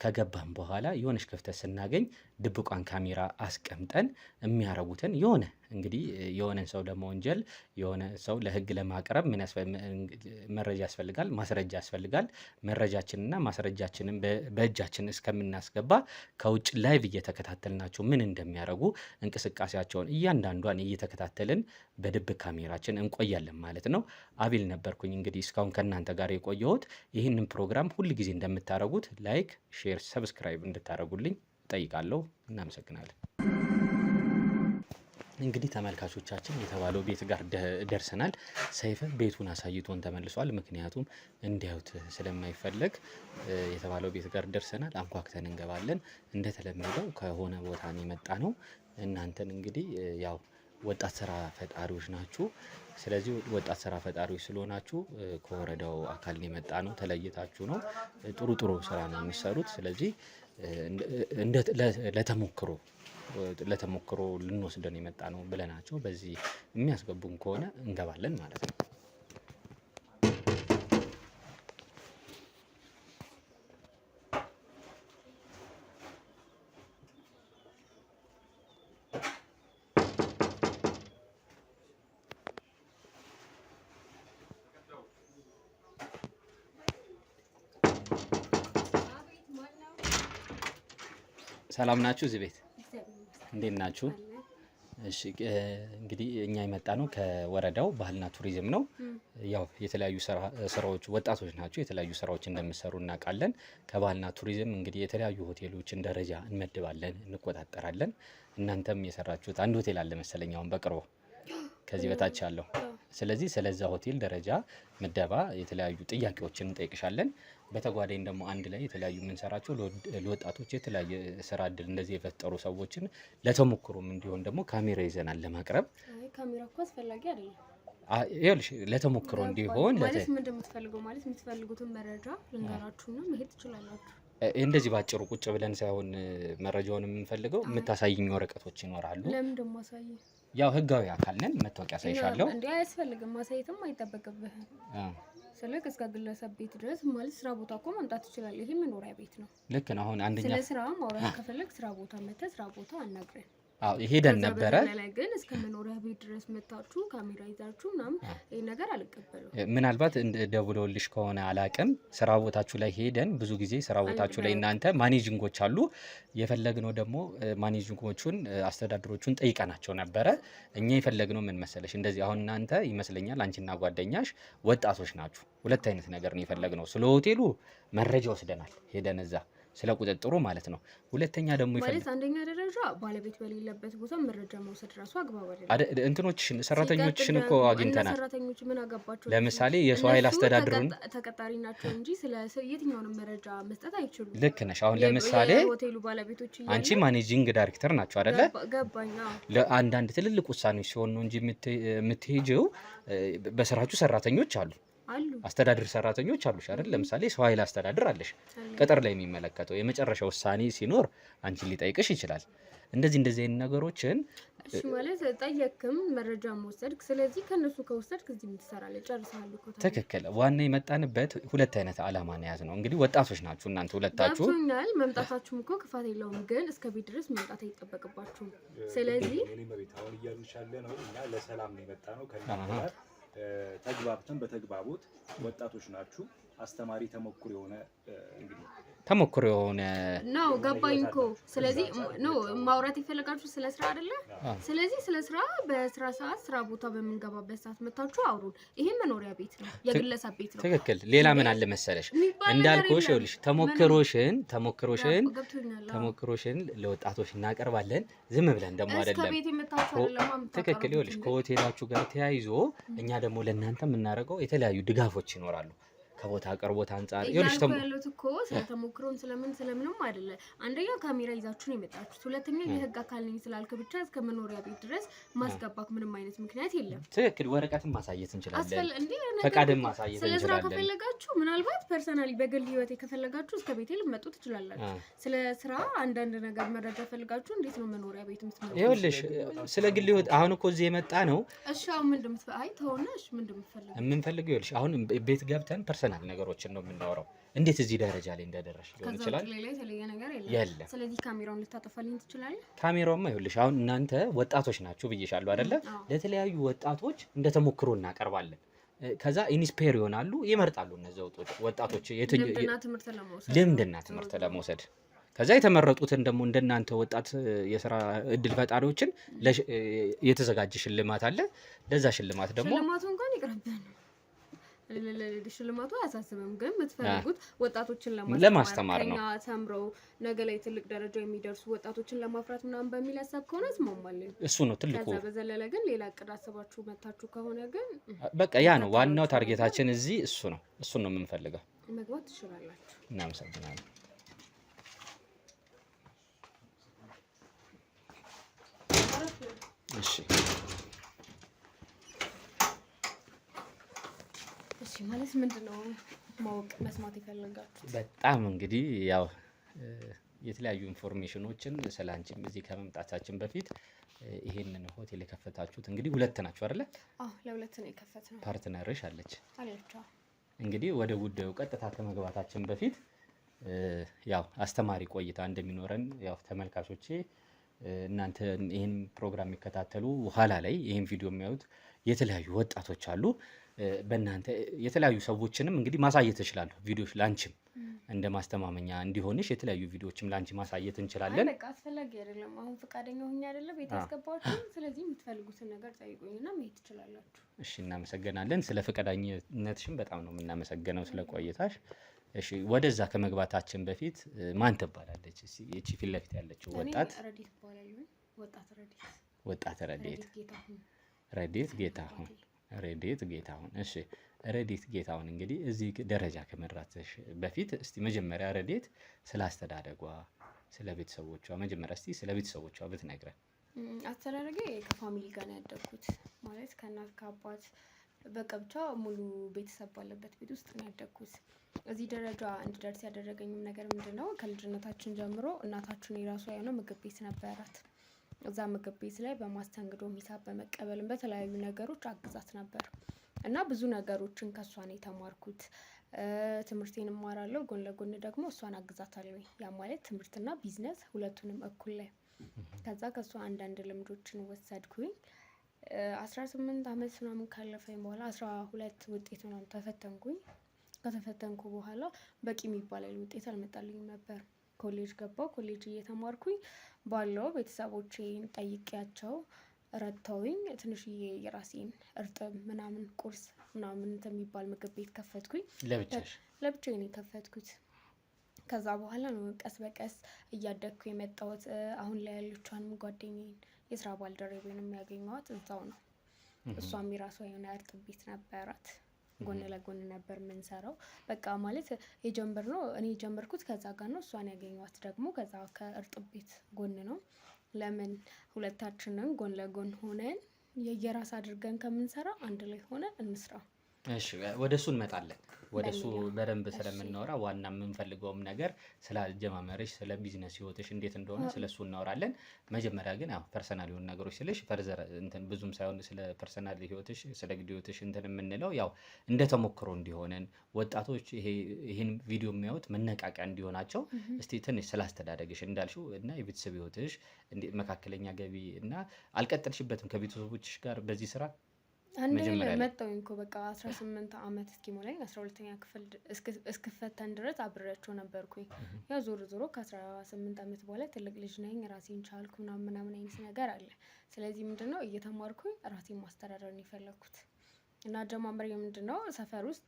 ከገባን በኋላ የሆነች ክፍተት ስናገኝ ድብቋን ካሜራ አስቀምጠን የሚያረጉትን እንግዲህ የሆነን ሰው ለመወንጀል የሆነ ሰው ለህግ ለማቅረብ መረጃ ያስፈልጋል፣ ማስረጃ ያስፈልጋል። መረጃችንና ማስረጃችንን በእጃችን እስከምናስገባ ከውጭ ላይቭ እየተከታተልናቸው ምን እንደሚያደርጉ እንቅስቃሴያቸውን እያንዳንዷን እየተከታተልን በድብቅ ካሜራችን እንቆያለን ማለት ነው። አቤል ነበርኩኝ እንግዲህ እስካሁን ከእናንተ ጋር የቆየሁት። ይህንን ፕሮግራም ሁል ጊዜ እንደምታደርጉት ላይክ፣ ሼር፣ ሰብስክራይብ እንድታደርጉልኝ እጠይቃለሁ። እናመሰግናለን። እንግዲህ ተመልካቾቻችን የተባለው ቤት ጋር ደርሰናል። ሰይፈ ቤቱን አሳይቶን ተመልሷል። ምክንያቱም እንዲያዩት ስለማይፈለግ የተባለው ቤት ጋር ደርሰናል። አንኳክተን እንገባለን። እንደተለመደው ከሆነ ቦታ የመጣ ነው። እናንተን እንግዲህ ያው ወጣት ስራ ፈጣሪዎች ናችሁ። ስለዚህ ወጣት ስራ ፈጣሪዎች ስለሆናችሁ ከወረዳው አካል የመጣ ነው። ተለይታችሁ ነው። ጥሩ ስራ ነው የሚሰሩት። ስለዚህ ለተሞክሮ ልንወስደን የመጣ ነው ብለናቸው በዚህ የሚያስገቡን ከሆነ እንገባለን ማለት ነው። ሰላም ናችሁ? እዚህ ቤት እንዴት ናችሁ? እሺ እንግዲህ እኛ የመጣ ነው ከወረዳው ባህልና ቱሪዝም ነው። ያው የተለያዩ ስራዎች ወጣቶች ናቸው፣ የተለያዩ ስራዎች እንደምትሰሩ እናውቃለን። ከባህልና ቱሪዝም እንግዲህ የተለያዩ ሆቴሎችን ደረጃ እንመድባለን፣ እንቆጣጠራለን። እናንተም የሰራችሁት አንድ ሆቴል አለ መሰለኝ አሁን በቅርቡ ከዚህ በታች ያለው። ስለዚህ ስለዛ ሆቴል ደረጃ ምደባ የተለያዩ ጥያቄዎችን እንጠይቅሻለን። በተጓዳኝ ደግሞ አንድ ላይ የተለያዩ የምንሰራቸው ለወጣቶች የተለያየ ስራ እድል እንደዚህ የፈጠሩ ሰዎችን ለተሞክሮም እንዲሆን ደግሞ ካሜራ ይዘናል ለማቅረብ። ካሜራ እኮ አስፈላጊ አይደለም። ይኸውልሽ ለተሞክሮ እንዲሆን ማለት ምንድን ነው የምትፈልገው? ማለት የምትፈልጉትን መረጃ ልንገራችሁና መሄድ ትችላላችሁ። እንደዚህ ባጭሩ ቁጭ ብለን ሳይሆን መረጃውን የምንፈልገው የምታሳይኝ ወረቀቶች ይኖራሉ። ለምን ደሞ አሳይ? ያው ህጋዊ አካል ነን፣ መታወቂያ ሳይሻለው እንዴ አያስፈልግም፣ ማሳየትም አይጠበቅብህም። ስለክ እስከ ግለሰብ ቤት ድረስ ማለት ስራ ቦታ እኮ መምጣት ትችላለህ። ይሄ መኖሪያ ቤት ነው። ልክ ነው። አሁን አንደኛ ስለ ስራ ማውራት ከፈለክ ስራ ቦታ መተህ ስራ ቦታ አናግረን። ሄደን ነበረ ግን እስከ መኖሪያ ቤት ድረስ መታችሁ ካሜራ ይዛችሁ ምናምን ይሄ ነገር አልቀበለው። ምናልባት ደውለውልሽ ከሆነ አላቅም። ስራ ቦታችሁ ላይ ሄደን ብዙ ጊዜ ስራ ቦታችሁ ላይ እናንተ ማኔጂንጎች አሉ። የፈለግነው ደግሞ ማኔጂንጎቹን አስተዳደሮቹን ጠይቀናቸው ነበረ። እኛ የፈለግነው ምን መሰለሽ፣ እንደዚህ አሁን እናንተ ይመስለኛል አንቺና ጓደኛሽ ወጣቶች ናችሁ። ሁለት አይነት ነገር ነው የፈለግነው። ስለ ሆቴሉ መረጃ ወስደናል ሄደን እዛ ስለ ቁጥጥሩ ማለት ነው። ሁለተኛ ደግሞ ማለት አንደኛ ደረጃ ባለቤት በሌለበት ቦታ መረጃ መውሰድ ራሱ አግባብ አይደለም። እንትኖችሽን ሰራተኞችሽን እኮ አግኝተናል። ሰራተኞች ምን አገባቸው? ለምሳሌ የሰው ኃይል አስተዳደሩን ተቀጣሪ ናቸው እንጂ ስለ የትኛውንም መረጃ መስጠት አይችሉም። ልክ ነሽ። አሁን ለምሳሌ ሆቴሉ ባለቤቶች አንቺ ማኔጂንግ ዳይሬክተር ናቸው አይደለ? ገባኝ። ለአንዳንድ ትልልቅ ውሳኔዎች ሲሆን ነው እንጂ የምትሄጂው በስራችሁ ሰራተኞች አሉ፣ አስተዳደር ሰራተኞች አሉሽ አይደል? ለምሳሌ ሰው ኃይል አስተዳደር አለሽ፣ ቅጥር ላይ የሚመለከተው የመጨረሻ ውሳኔ ሲኖር አንቺን ሊጠይቅሽ ይችላል። እንደዚህ አይነት ነገሮችን እሺ ማለት ጠየቅም መረጃ መውሰድክ። ስለዚህ ከነሱ ከወሰድክ እዚህ ምን ትሰራለህ? ጨርሰሃል እኮ። ትክክል። ዋና የመጣንበት ሁለት አይነት አላማ ነው ያዝነው። እንግዲህ ወጣቶች ናችሁ እናንተ ሁለታችሁ። ገብቶኛል። መምጣታችሁም እኮ ክፋት የለውም፣ ግን እስከ ቤት ድረስ መምጣት አይጠበቅባችሁም። ስለዚህ አሁን እያልንሽ ያለ ነው እኛ ለሰላም ነው የመጣ ነው ከእናንተ ጋር ተግባብተን በተግባቦት ወጣቶች ናችሁ። አስተማሪ ተሞክሮ የሆነ እንግዲህ ተሞክሮ የሆነ ነው ገባኝ እኮ። ስለዚህ ነው ማውራት የፈለጋችሁ ስለ ስራ አይደለ? ስለዚህ ስለ ስራ በስራ ሰዓት ስራ ቦታ በምንገባበት ሰዓት መታችሁ አውሩን። ይሄ መኖሪያ ቤት ነው፣ የግለሰብ ቤት ነው። ትክክል። ሌላ ምን አለ መሰለሽ እንዳልኩሽ፣ ይኸውልሽ ተሞክሮሽን ለወጣቶች እናቀርባለን። ዝም ብለን ደግሞ አይደለም። ትክክል። ይኸውልሽ ከሆቴላችሁ ጋር ተያይዞ እኛ ደግሞ ለእናንተ የምናደርገው የተለያዩ ድጋፎች ይኖራሉ። ከቦታ አቅርቦት አንጻር ይኸውልሽ ያሉት እኮ ስለተሞክሮን ስለምንም አይደለ። አንደኛ ካሜራ ይዛችሁ ነው የመጣችሁት። ሁለተኛ የህግ አካል ነኝ ስላልክ ብቻ እስከ መኖሪያ ቤት ድረስ ማስገባክ ምንም አይነት ምክንያት የለም። ትክክል። ወረቀትን ማሳየት እንችላለን፣ ፈቃድን ማሳየት እንችላለን። ስለ ስራ ከፈለጋችሁ ምናልባት ፐርሰናሊ በግል ህይወቴ ከፈለጋችሁ እስከ ቤቴ ልትመጡ ትችላላችሁ። ስለ ስራ አንዳንድ ነገር መረጃ ፈልጋችሁ እንዴት ነው መኖሪያ ቤት የምትመጡ? ይኸውልሽ ስለ ግል ህይወት አሁን እኮ እዚህ የመጣ ነው። እሺ አሁን ምንድን ተውና፣ እሺ ምንድን የምንፈልገው ይኸውልሽ አሁን ቤት ገብተን ፐርሰናል ነገሮችን ነው የምናወራው። እንዴት እዚህ ደረጃ ላይ እንደደረሽ ሊሆን ይችላል። ከዛ ላይ የተለየ ነገር የለም። ስለዚህ ካሜራውን ልታጠፋልኝ ትችላለህ? ካሜራውማ ይኸውልሽ አሁን እናንተ ወጣቶች ናችሁ ብዬሻለሁ አይደለ? ለተለያዩ ወጣቶች እንደ ተሞክሮ እናቀርባለን። ከዛ ኢንስፓየር ይሆናሉ፣ ይመርጣሉ። እነዚህ ወጣቶች ልምድና ትምህርት ለመውሰድ ከዛ የተመረጡትን ደግሞ እንደናንተ ወጣት የስራ እድል ፈጣሪዎችን የተዘጋጀ ሽልማት አለ። ለዛ ሽልማት ደግሞ ሽልማቱ እንኳን ይቅርብን፣ ሽልማቱ አያሳስብም። ግን የምትፈልጉት ወጣቶችን ለማስተማር ነው። ተምረው ነገ ላይ ትልቅ ደረጃ የሚደርሱ ወጣቶችን ለማፍራት ምናምን በሚል ሀሳብ ከሆነ እስማማለሁ። እሱ ነው ትልቁ። ከዛ በዘለለ ግን ሌላ እቅድ አስባችሁ መታችሁ ከሆነ ግን በቃ ያ ነው ዋናው ታርጌታችን እዚህ እሱ ነው። እሱን ነው የምንፈልገው። መግባት ትችላላችሁ። እናመሰግናለን። እሺ ማለት ምንድነው ማወቅ መስማት የፈለጋችሁት? በጣም እንግዲህ ያው የተለያዩ ኢንፎርሜሽኖችን ስላንቺም እዚህ ከመምጣታችን በፊት ይሄንን ሆቴል የከፈታችሁት እንግዲህ ሁለት ናችሁ አይደለ? አዎ ለሁለት ነው የከፈትነው። ፓርትነርሽ አለች? አለች። እንግዲህ ወደ ጉዳዩ ቀጥታ ከመግባታችን በፊት ያው አስተማሪ ቆይታ እንደሚኖረን ያው ተመልካቾቼ እናንተ ይሄን ፕሮግራም የሚከታተሉ ኋላ ላይ ይሄን ቪዲዮ የሚያዩት የተለያዩ ወጣቶች አሉ። በእናንተ የተለያዩ ሰዎችንም እንግዲህ ማሳየት እችላለሁ። ቪዲዮዎች ላንቺም እንደ ማስተማመኛ እንዲሆንሽ የተለያዩ ቪዲዮዎችም ላንቺ ማሳየት እንችላለን። በቃ አስፈላጊ አይደለም። አሁን ፈቃደኛ ሆኜ አይደለም ቤት ያስገባችሁ። ስለዚህ የምትፈልጉትን ነገር ጠይቁኝና መሄድ ትችላላችሁ። እሺ፣ እናመሰግናለን። ስለ ፈቃደኝነትሽም በጣም ነው የምናመሰግነው ስለ ቆይታሽ። እሺ፣ ወደዛ ከመግባታችን በፊት ማን ትባላለች? እቺ ፊት ለፊት ያለችው ወጣት ረዲት ትባላለች። ወጣት ረዲት ጌታሁን። ረዲት ጌታሁን። እሺ፣ ረዲት ጌታሁን እንግዲህ እዚህ ደረጃ ከመድረስሽ በፊት እስቲ መጀመሪያ ረዲት ስለ አስተዳደጓ፣ ስለ ቤተሰቦቿ መጀመሪያ እስቲ ስለ ቤተሰቦቿ ብትነግረን። አስተዳደጌ ከፋሚሊ ጋር ነው ያደግኩት። ማለት ከእናት ከአባት በቃ ብቻ ሙሉ ቤተሰብ ባለበት ቤት ውስጥ ነው ያደግኩት። እዚህ ደረጃ እንድደርስ ያደረገኝም ነገር ምንድነው? ከልጅነታችን ጀምሮ እናታችን የራሷ የሆነ ምግብ ቤት ነበራት። እዛ ምግብ ቤት ላይ በማስተንግዶ ሂሳብ በመቀበልም በተለያዩ ነገሮች አግዛት ነበር እና ብዙ ነገሮችን ከሷ ነው የተማርኩት። ትምህርቴን እማራለሁ፣ ጎን ለጎን ደግሞ እሷን አግዛታለሁ። ያ ማለት ትምህርትና ቢዝነስ ሁለቱንም እኩል ላይ። ከዛ ከሷ አንዳንድ ልምዶችን ወሰድኩኝ። 18 ዓመት ምናምን ካለፈኝ በኋላ 12 ውጤት ምናምን ተፈተንኩኝ። ከተፈተንኩ በኋላ በቂ የሚባል ውጤት አልመጣልኝም ነበር። ኮሌጅ ገባሁ። ኮሌጅ እየተማርኩኝ ባለው ቤተሰቦቼን ጠይቄያቸው ረድተውኝ ትንሽዬ የራሴን እርጥብ ምናምን ቁርስ ምናምን የሚባል ምግብ ቤት ከፈትኩኝ። ለብቻዬ ነው የከፈትኩት። ከዛ በኋላ ነው ቀስ በቀስ እያደግኩ የመጣሁት። አሁን ላይ ያለችዋንም ጓደኛዬን የስራ ባልደረቤንም ያገኘኋት እዛው ነው። እሷም የራሷ የሆነ እርጥብ ቤት ነበራት። ጎን ለጎን ነበር የምንሰራው። በቃ ማለት የጀመርነው እኔ የጀመርኩት ከዛ ጋር ነው። እሷን ያገኘኋት ደግሞ ከዛ ከእርጥብ ቤት ጎን ነው። ለምን ሁለታችንን ጎን ለጎን ሆነን የየራስ አድርገን ከምንሰራ አንድ ላይ ሆነን እንስራ። እሺ፣ ወደ እሱ እንመጣለን። ወደ እሱ በደንብ ስለምናወራ ዋና የምንፈልገውም ነገር ስለ አጀማመርሽ፣ ስለ ቢዝነስ ህይወትሽ እንዴት እንደሆነ ስለ እሱ እናወራለን። መጀመሪያ ግን ያው ፐርሰናል የሆኑ ነገሮች ስልሽ ፈርዘር እንትን ብዙም ሳይሆን ስለ ፐርሰናል ህይወትሽ፣ ስለ ግል ህይወትሽ እንትን የምንለው ያው እንደ ተሞክሮ እንዲሆነን ወጣቶች ይሄን ቪዲዮ የሚያዩት መነቃቂያ እንዲሆናቸው እስቲ ትንሽ ስለ አስተዳደግሽ እንዳልሽው እና የቤተሰብ ህይወትሽ መካከለኛ ገቢ እና አልቀጠልሽበትም ከቤተሰቦችሽ ጋር በዚህ ስራ? አንዴ መጣሁኝ እኮ በቃ 18 ዓመት እስኪሞላኝ 12ኛ ክፍል እስክፈተን ድረስ አብሬያቸው ነበርኩኝ። ያው ዞሮ ከ18 ዓመት በኋላ ትልቅ ልጅ ነኝ፣ ራሴን ቻልኩ ምናምን አይነት ነገር አለ። ስለዚህ ምንድነው እየተማርኩኝ ራሴን ማስተዳደር ነው የፈለኩት እና አጀማመሬ ምንድነው ሰፈር ውስጥ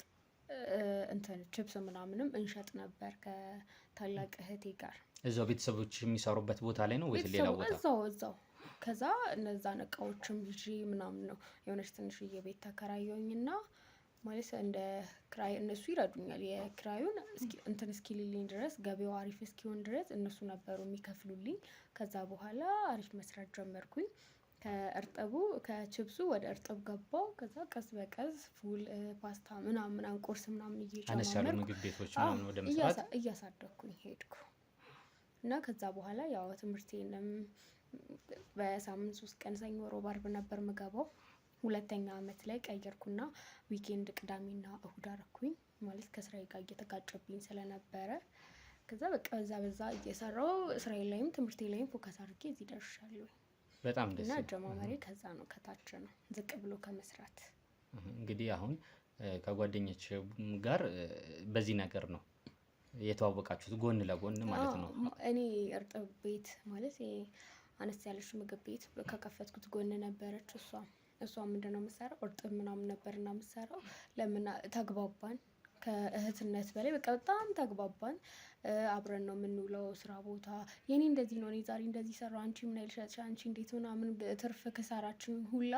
እንትን ቺፕስ ምናምንም እንሸጥ ነበር ከታላቅ እህቴ ጋር። እዛው ቤተሰቦች የሚሰሩበት ቦታ ላይ ነው ወይስ ሌላ ቦታ? እዛው ከዛ እነዛን እቃዎችም ይዤ ምናምን ነው የሆነች ትንሽዬ ቤት ተከራየሁኝና ማለት እንደ ክራይ እነሱ ይረዱኛል። የክራዩን እንትን እስኪልልኝ ድረስ ገበያው አሪፍ እስኪሆን ድረስ እነሱ ነበሩ የሚከፍሉልኝ። ከዛ በኋላ አሪፍ መስራት ጀመርኩኝ። ከቺፕሱ ወደ እርጥብ ገባው። ከዛ ቀስ በቀስ ፉል፣ ፓስታ ምናምን ቁርስ ምናምን እየጨመርኩ ምግብ ቤቶች ምናምን ወደ መስራት እያሳደግኩኝ ሄድኩ እና ከዛ በኋላ ያው ትምህርቴንም በሳምንት 3 ቀን ሰኞ፣ ሮብ፣ አርብ ነበር ምገባው። ሁለተኛ አመት ላይ ቀየርኩና ዊኬንድ ቅዳሜና እሁድ አረኩኝ። ማለት ከስራዬ ጋር እየተጋጨብኝ ስለነበረ ከዛ በቃ በዛ እየሰራው ስራዬ ላይም ትምህርቴ ላይም ፎከስ አድርጌ እዚህ ደርሻለሁ። በጣም ደስ እና አጀማመሬ ከዛ ነው፣ ከታች ነው ዝቅ ብሎ ከመስራት። እንግዲህ አሁን ከጓደኞች ጋር በዚህ ነገር ነው የተዋወቃችሁት ጎን ለጎን ማለት ነው? እኔ እርጥብ ቤት ማለት አነስ ያለች ምግብ ቤት ከከፈትኩት ጎን ነበረች እሷ ምንድነው የምትሰራው እርጥብ ምናምን ነበርና የምትሰራው። ለምን ተግባባን፣ ከእህትነት በላይ በቃ በጣም ተግባባን። አብረን ነው የምንውለው ስራ ቦታ። የኔ እንደዚህ ነው፣ እኔ ዛሬ እንደዚህ ሰራው፣ አንቺ ምን አይልሻች፣ አንቺ እንዴት ምናምን ትርፍ ክሳራችን ሁላ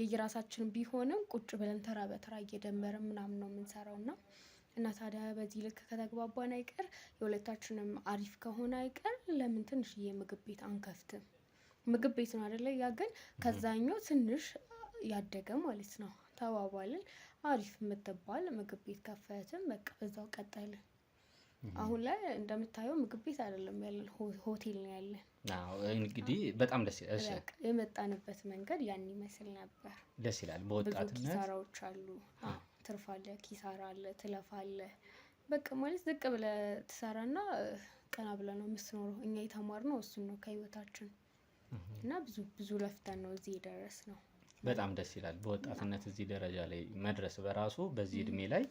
የየራሳችን ቢሆንም ቁጭ ብለን ተራ በተራ እየደመረን ምናምን ነው የምንሰራው እና ታዲያ በዚህ ልክ ከተግባባን አይቀር የሁለታችንም አሪፍ ከሆነ አይቀር ለምን ትንሽዬ ምግብ ቤት አንከፍትም? ምግብ ቤት ነው አይደለ? ያ ግን ከዛኛው ትንሽ ያደገ ማለት ነው። ተባባልን፣ አሪፍ የምትባል ምግብ ቤት ከፈትን። በቃ በዛው ቀጠልን። አሁን ላይ እንደምታየው ምግብ ቤት አይደለም ያለን፣ ሆቴል ነው ያለን። አዎ እንግዲህ በጣም ደስ ይላል። የመጣንበት መንገድ ያን ይመስል ነበር። ደስ ይላል። በወጣትነት ብዙ ኪሳራዎች አሉ። ትርፍ አለ፣ ኪሳራ አለ፣ ትለፍ አለ። በቃ ማለት ዝቅ ብለህ ትሰራና ቀና ብለህ ነው የምትኖረው። እኛ የተማርነው እሱን ነው ከህይወታችን እና ብዙ ለፍተን ነው እዚህ የደረስነው። በጣም ደስ ይላል። በወጣትነት እዚህ ደረጃ ላይ መድረስ በራሱ በዚህ እድሜ ላይ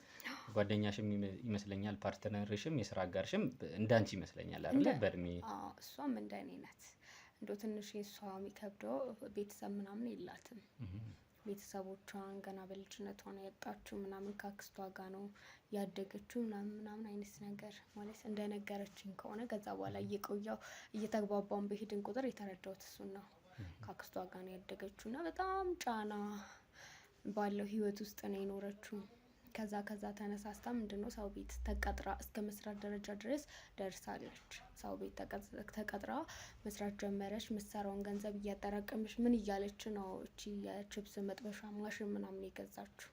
ጓደኛሽም ይመስለኛል ፓርትነርሽም የስራ አጋርሽም እንዳንቺ ይመስለኛል አይደል? በእድሜ እሷም እንደኔ ናት። እንደው ትንሽ የእሷ የሚከብደው ቤተሰብ ምናምን የላትም። ቤተሰቦቿን ገና በልጅነቷ ነው ያጣችው ምናምን ከአክስቷ ጋር ነው ያደገችው ምናምን አይነት ነገር ማለት እንደነገረችኝ ከሆነ ከዛ በኋላ እየቆየው እየተግባባውን በሄድን ቁጥር የተረዳሁት እሱን ነው። ከአክስቷ ጋር ነው ያደገችው እና በጣም ጫና ባለው ህይወት ውስጥ ነው የኖረችው። ከዛ ተነሳስታ ምንድነው ሰው ቤት ተቀጥራ እስከ መስራት ደረጃ ድረስ ደርሳለች። ሰው ቤት ተቀጥራ መስራት ጀመረች። ምትሰራውን ገንዘብ እያጠራቀመች ምን እያለች ነው እቺ የችፕስ መጥበሻ ማሽን ምናምን የገዛችው።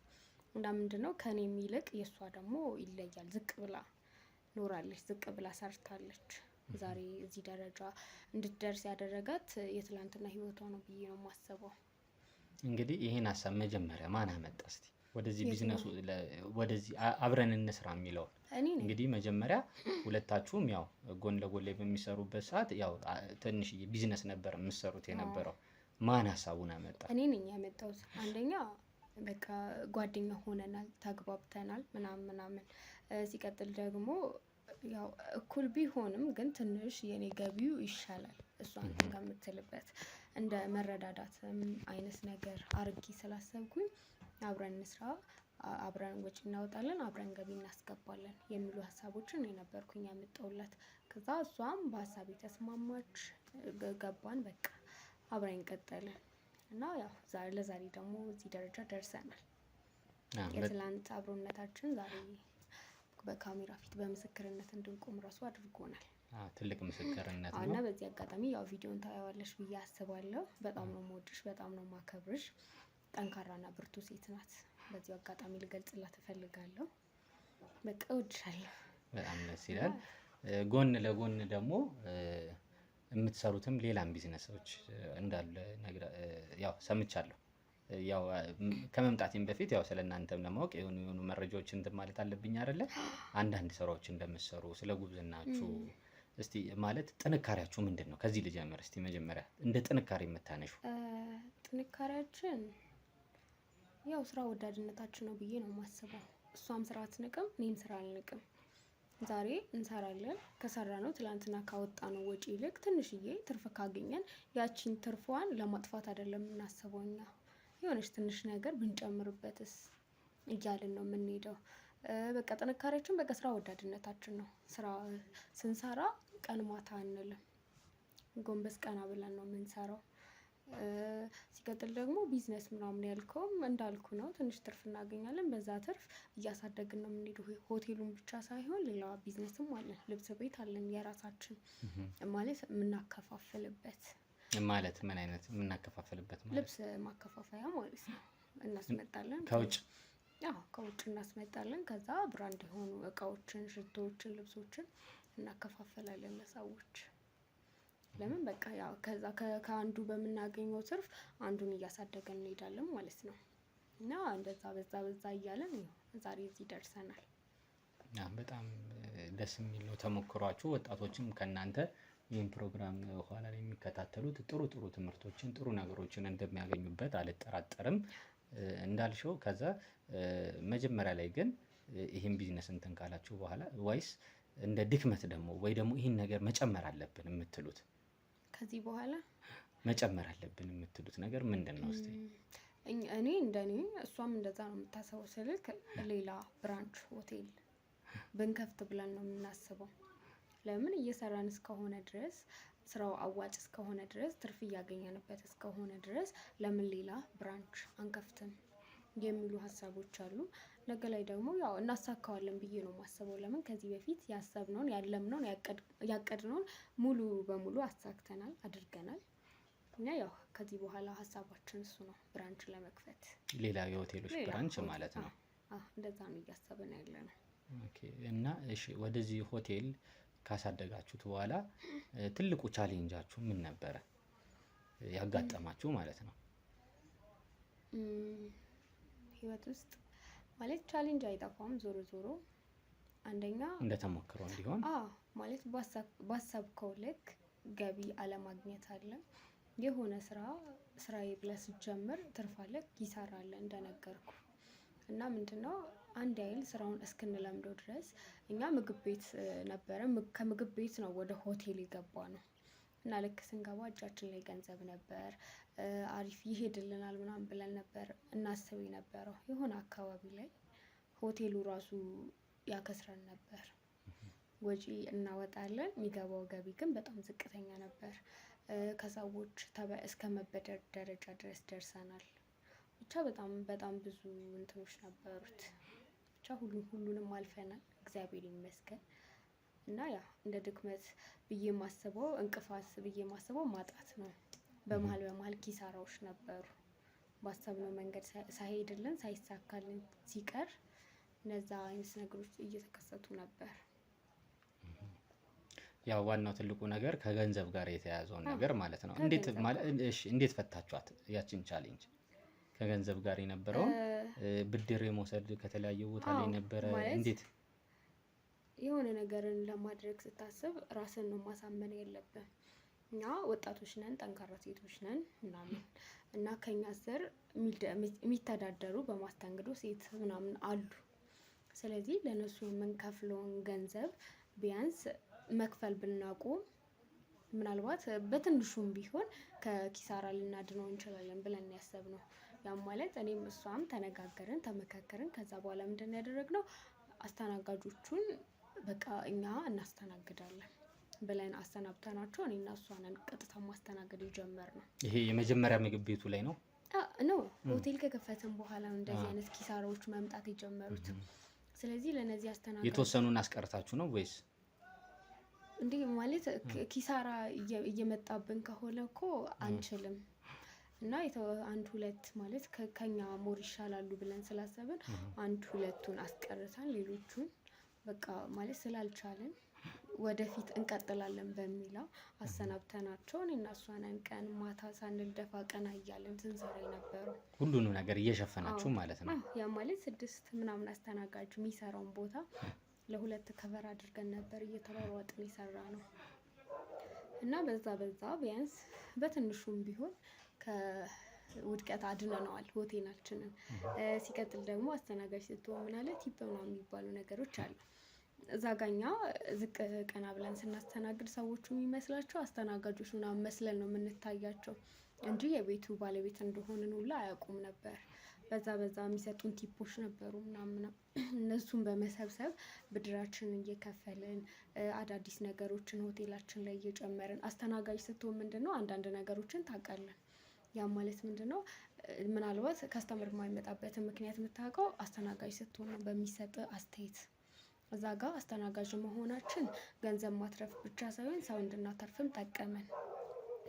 እና ምንድነው ከኔ የሚልቅ የእሷ ደግሞ ይለያል። ዝቅ ብላ ኖራለች፣ ዝቅ ብላ ሰርታለች። ዛሬ እዚህ ደረጃ እንድትደርስ ያደረጋት የትላንትና ህይወቷ ነው ብዬ ነው የማስበው። እንግዲህ ይሄን ሀሳብ መጀመሪያ ማን አመጣ እስቲ ወደዚህ ቢዝነሱ ወደዚህ አብረን እንስራ የሚለው? እንግዲህ መጀመሪያ ሁለታችሁም ያው ጎን ለጎን ላይ በሚሰሩበት ሰዓት ያው ትንሽዬ ቢዝነስ ነበር የምትሰሩት የነበረው። ማን ሀሳቡን አመጣ? እኔ ነኝ ያመጣሁት። አንደኛ በቃ ጓደኛ ሆነናል፣ ተግባብተናል ምናምን። ሲቀጥል ደግሞ ያው እኩል ቢሆንም ግን ትንሽ የኔ ገቢው ይሻላል እሷን ከምትልበት እንደ መረዳዳት አይነት ነገር አርጊ ስላሰብኩኝ አብረን እንስራ፣ አብረን ወጪ እናወጣለን፣ አብረን ገቢ እናስገባለን የሚሉ ሀሳቦችን የነበርኩኝ ያመጣውላት። ከዛ እሷም በሀሳብ የተስማማች ገባን፣ በቃ አብረን ቀጠልን እና ያው ለዛሬ ደግሞ እዚህ ደረጃ ደርሰናል። የትላንት አብሮነታችን ዛሬ በካሜራ ፊት በምስክርነት እንድንቆም ራሱ አድርጎናል። ትልቅ ምስክርነት ነው። እና በዚህ አጋጣሚ ያው ቪዲዮን ታያዋለሽ ብዬ አስባለሁ። በጣም ነው የምወድሽ፣ በጣም ነው የማከብርሽ። ጠንካራና ብርቱ ሴት ናት። በዚህ አጋጣሚ ልገልጽላት እፈልጋለሁ። በቃ እወድሻለሁ። በጣም ደስ ይላል። ጎን ለጎን ደግሞ የምትሰሩትም ሌላም ቢዝነሶች እንዳለ ያው ሰምቻለሁ። ያው ከመምጣቴም በፊት ያው ስለእናንተም ለማወቅ የሆኑ መረጃዎች እንትን ማለት አለብኝ አይደለ? አንዳንድ ስራዎች እንደምትሰሩ ስለ ጉብዝናችሁ እስቲ ማለት ጥንካሬያችሁ ምንድን ነው? ከዚህ ልጀምር እስቲ መጀመሪያ እንደ ጥንካሬ የምታነሹ። ጥንካሬያችን ያው ስራ ወዳድነታችን ነው ብዬ ነው የማስበው። እሷም ስራ አትንቅም፣ እኔም ስራ አልንቅም። ዛሬ እንሰራለን። ከሰራ ነው ትላንትና ካወጣ ነው ወጪ ይልቅ ትንሽዬ ትርፍ ካገኘን ያቺን ትርፏን ለማጥፋት አይደለም የምናስበው። እኛ የሆነች ትንሽ ነገር ብንጨምርበትስ እያልን ነው የምንሄደው። በቃ ጥንካሬያችን በቃ ስራ ወዳድነታችን ነው። ስራ ስንሰራ ቀን ማታ አንልም፣ ጎንበስ ቀና ብለን ነው የምንሰራው። ሲቀጥል ደግሞ ቢዝነስ ምናምን ያልከውም እንዳልኩ ነው። ትንሽ ትርፍ እናገኛለን። በዛ ትርፍ እያሳደግን ነው የምንሄደው። ሆቴሉን ብቻ ሳይሆን ሌላ ቢዝነስም አለን። ልብስ ቤት አለን የራሳችን ማለት የምናከፋፍልበት። ማለት ምን አይነት የምናከፋፍልበት? ማለት ልብስ ማከፋፈያ ማለት ነው። እናስመጣለን ከውጭ። አዎ ከውጭ እናስመጣለን። ከዛ ብራንድ የሆኑ እቃዎችን፣ ሽቶዎችን፣ ልብሶችን እናከፋፈላለን ለሰዎች። ለምን በቃ ያው ከዛ ከአንዱ በምናገኘው ትርፍ አንዱን እያሳደገን እንሄዳለን ማለት ነው። እና እንደዛ በዛ እያለን ዛሬ እዚህ ደርሰናል። በጣም ደስ የሚል ነው ተሞክሯችሁ። ወጣቶችም ከእናንተ ይህን ፕሮግራም ኋላ ላይ የሚከታተሉት ጥሩ ትምህርቶችን ጥሩ ነገሮችን እንደሚያገኙበት አልጠራጠርም። እንዳልሽው ከዛ መጀመሪያ ላይ ግን ይህን ቢዝነስ እንትን ካላችሁ በኋላ ወይስ እንደ ድክመት ደግሞ ወይ ደግሞ ይህን ነገር መጨመር አለብን የምትሉት? ከዚህ በኋላ መጨመር አለብን የምትሉት ነገር ምንድን ነው? እስቲ እኔ እንደኔ እሷም እንደዛ ነው የምታስበው። ስልክ ሌላ ብራንች ሆቴል ብንከፍት ብለን ነው የምናስበው። ለምን እየሰራን እስከሆነ ድረስ ስራው አዋጭ እስከሆነ ድረስ ትርፍ እያገኘንበት እስከሆነ ድረስ ለምን ሌላ ብራንች አንከፍትም የሚሉ ሀሳቦች አሉ። ነገ ላይ ደግሞ ያው እናሳካዋለን ብዬ ነው የማስበው። ለምን ከዚህ በፊት ያሰብነውን ያለምነውን ያቀድነውን ሙሉ በሙሉ አሳክተናል፣ አድርገናል። እና ያው ከዚህ በኋላ ሀሳባችን እሱ ነው፣ ብራንች ለመክፈት ሌላ የሆቴሎች ብራንች ማለት ነው። እንደዛ ነው እያሰብን ያለ ነው። ኦኬ። እና እሺ ወደዚህ ሆቴል ካሳደጋችሁት በኋላ ትልቁ ቻሌንጃችሁ ምን ነበረ ያጋጠማችሁ ማለት ነው? ህይወት ውስጥ ማለት ቻሌንጅ አይጠፋም። ዞሮ አንደኛ እንደተሞክሮ እንዲሆን ማለት ባሰብከው ልክ ገቢ አለማግኘት አለ። የሆነ ስራዬ ብለህ ስትጀምር ትርፍ አለ፣ ኪሳራ አለ እንደነገርኩ እና ምንድነው አንድ ያህል ስራውን እስክንለምደው ድረስ እኛ ምግብ ቤት ነበረ። ከምግብ ቤት ነው ወደ ሆቴል የገባ ነው እና ልክ ስንገባ እጃችን ላይ ገንዘብ ነበር፣ አሪፍ ይሄድልናል ምናምን ብለን ነበር እናስብ የነበረው። የሆነ አካባቢ ላይ ሆቴሉ ራሱ ያከስረን ነበር። ወጪ እናወጣለን፣ የሚገባው ገቢ ግን በጣም ዝቅተኛ ነበር። ከሰዎች እስከ መበደር ደረጃ ድረስ ደርሰናል። ብቻ በጣም ብዙ እንትኖች ነበሩት። ብቻ ሁሉንም አልፈናል እግዚአብሔር ይመስገን። እና ያ እንደ ድክመት ብዬ ማስበው እንቅፋት ብዬ ማስበው ማጣት ነው። በመሀል ኪሳራዎች ነበሩ። ባሰብነው መንገድ ሳይሄድልን ሳይሳካልን ሲቀር እነዛ አይነት ነገሮች እየተከሰቱ ነበር። ያው ዋናው ትልቁ ነገር ከገንዘብ ጋር የተያያዘውን ነገር ማለት ነው። እንዴት ፈታችኋት ያችን ቻሌንጅ? ከገንዘብ ጋር የነበረውን ብድር የመውሰድ ከተለያየ ቦታ ላይ ነበረ። እንዴት የሆነ ነገርን ለማድረግ ስታስብ ራስን ነው ማሳመን ያለብን። እኛ ወጣቶች ነን፣ ጠንካራ ሴቶች ነን ምናምን እና ከኛ ስር የሚተዳደሩ በማስተንግዶ ሴት ምናምን አሉ። ስለዚህ ለነሱ የምንከፍለውን ገንዘብ ቢያንስ መክፈል ብናቆም ምናልባት በትንሹም ቢሆን ከኪሳራ ልናድነው እንችላለን ብለን ያሰብነው። ያም ማለት እኔም እሷም ተነጋገርን፣ ተመካከርን። ከዛ በኋላ ምንድን ያደረግነው አስተናጋጆቹን በቃ እኛ እናስተናግዳለን ብለን አሰናብተናቸው እኔና እሷ ነን ቀጥታ ማስተናገድ የጀመርነው። ይሄ የመጀመሪያ ምግብ ቤቱ ላይ ነው ነው ሆቴል ከከፈትን በኋላ እንደዚህ አይነት ኪሳራዎች መምጣት የጀመሩት። ስለዚህ ለነዚህ አስተናጋጆች የተወሰኑን አስቀርታችሁ ነው ወይስ እንዴ? ማለት ኪሳራ እየመጣብን ከሆነ እኮ አንችልም እና አንድ ሁለት ማለት ከኛ ሞር ይሻላሉ ብለን ስላሰብን አንድ ሁለቱን አስቀርተን ሌሎቹን በቃ ማለት ስላልቻልን ወደፊት እንቀጥላለን በሚለው አሰናብተናቸው እኔና እሷ ነን ቀን ማታ ሳንል ደፋ ቀና እያለን ስንሰራ የነበረው። ሁሉንም ነገር እየሸፈናችሁ ማለት ነው። ያ ማለት 6 ምናምን አስተናጋጅ የሚሰራውን ቦታ ለሁለት ከቨር አድርገን ነበር እየተሯሯጥን የሰራ ነው እና በዛ ቢያንስ በትንሹም ቢሆን ከውድቀት አድነነዋል ሆቴላችንን። ሲቀጥል ደግሞ አስተናጋጅ ስትሆን ምን አለ ቲፕ ምናምን የሚባሉ ነገሮች አሉ። እዛ ጋኛ ዝቅ ቀና ብለን ስናስተናግድ ሰዎቹ የሚመስላቸው አስተናጋጆች ምናምን መስለን ነው የምንታያቸው እንጂ የቤቱ ባለቤት እንደሆንን ሁላ አያውቁም ነበር። በዛ የሚሰጡን ቲፖች ነበሩ ምናምን። እነሱን በመሰብሰብ ብድራችንን እየከፈልን አዳዲስ ነገሮችን ሆቴላችን ላይ እየጨመርን። አስተናጋጅ ስትሆን ምንድነው አንዳንድ ነገሮችን ታውቃለን። ያ ማለት ምንድነው ምናልባት ከስተመር የማይመጣበትን ምክንያት የምታውቀው አስተናጋጅ ስትሆን ነው በሚሰጥ አስተያየት። እዛ ጋር አስተናጋጅ መሆናችን ገንዘብ ማትረፍ ብቻ ሳይሆን ሰው እንድናተርፍም ጠቀመን።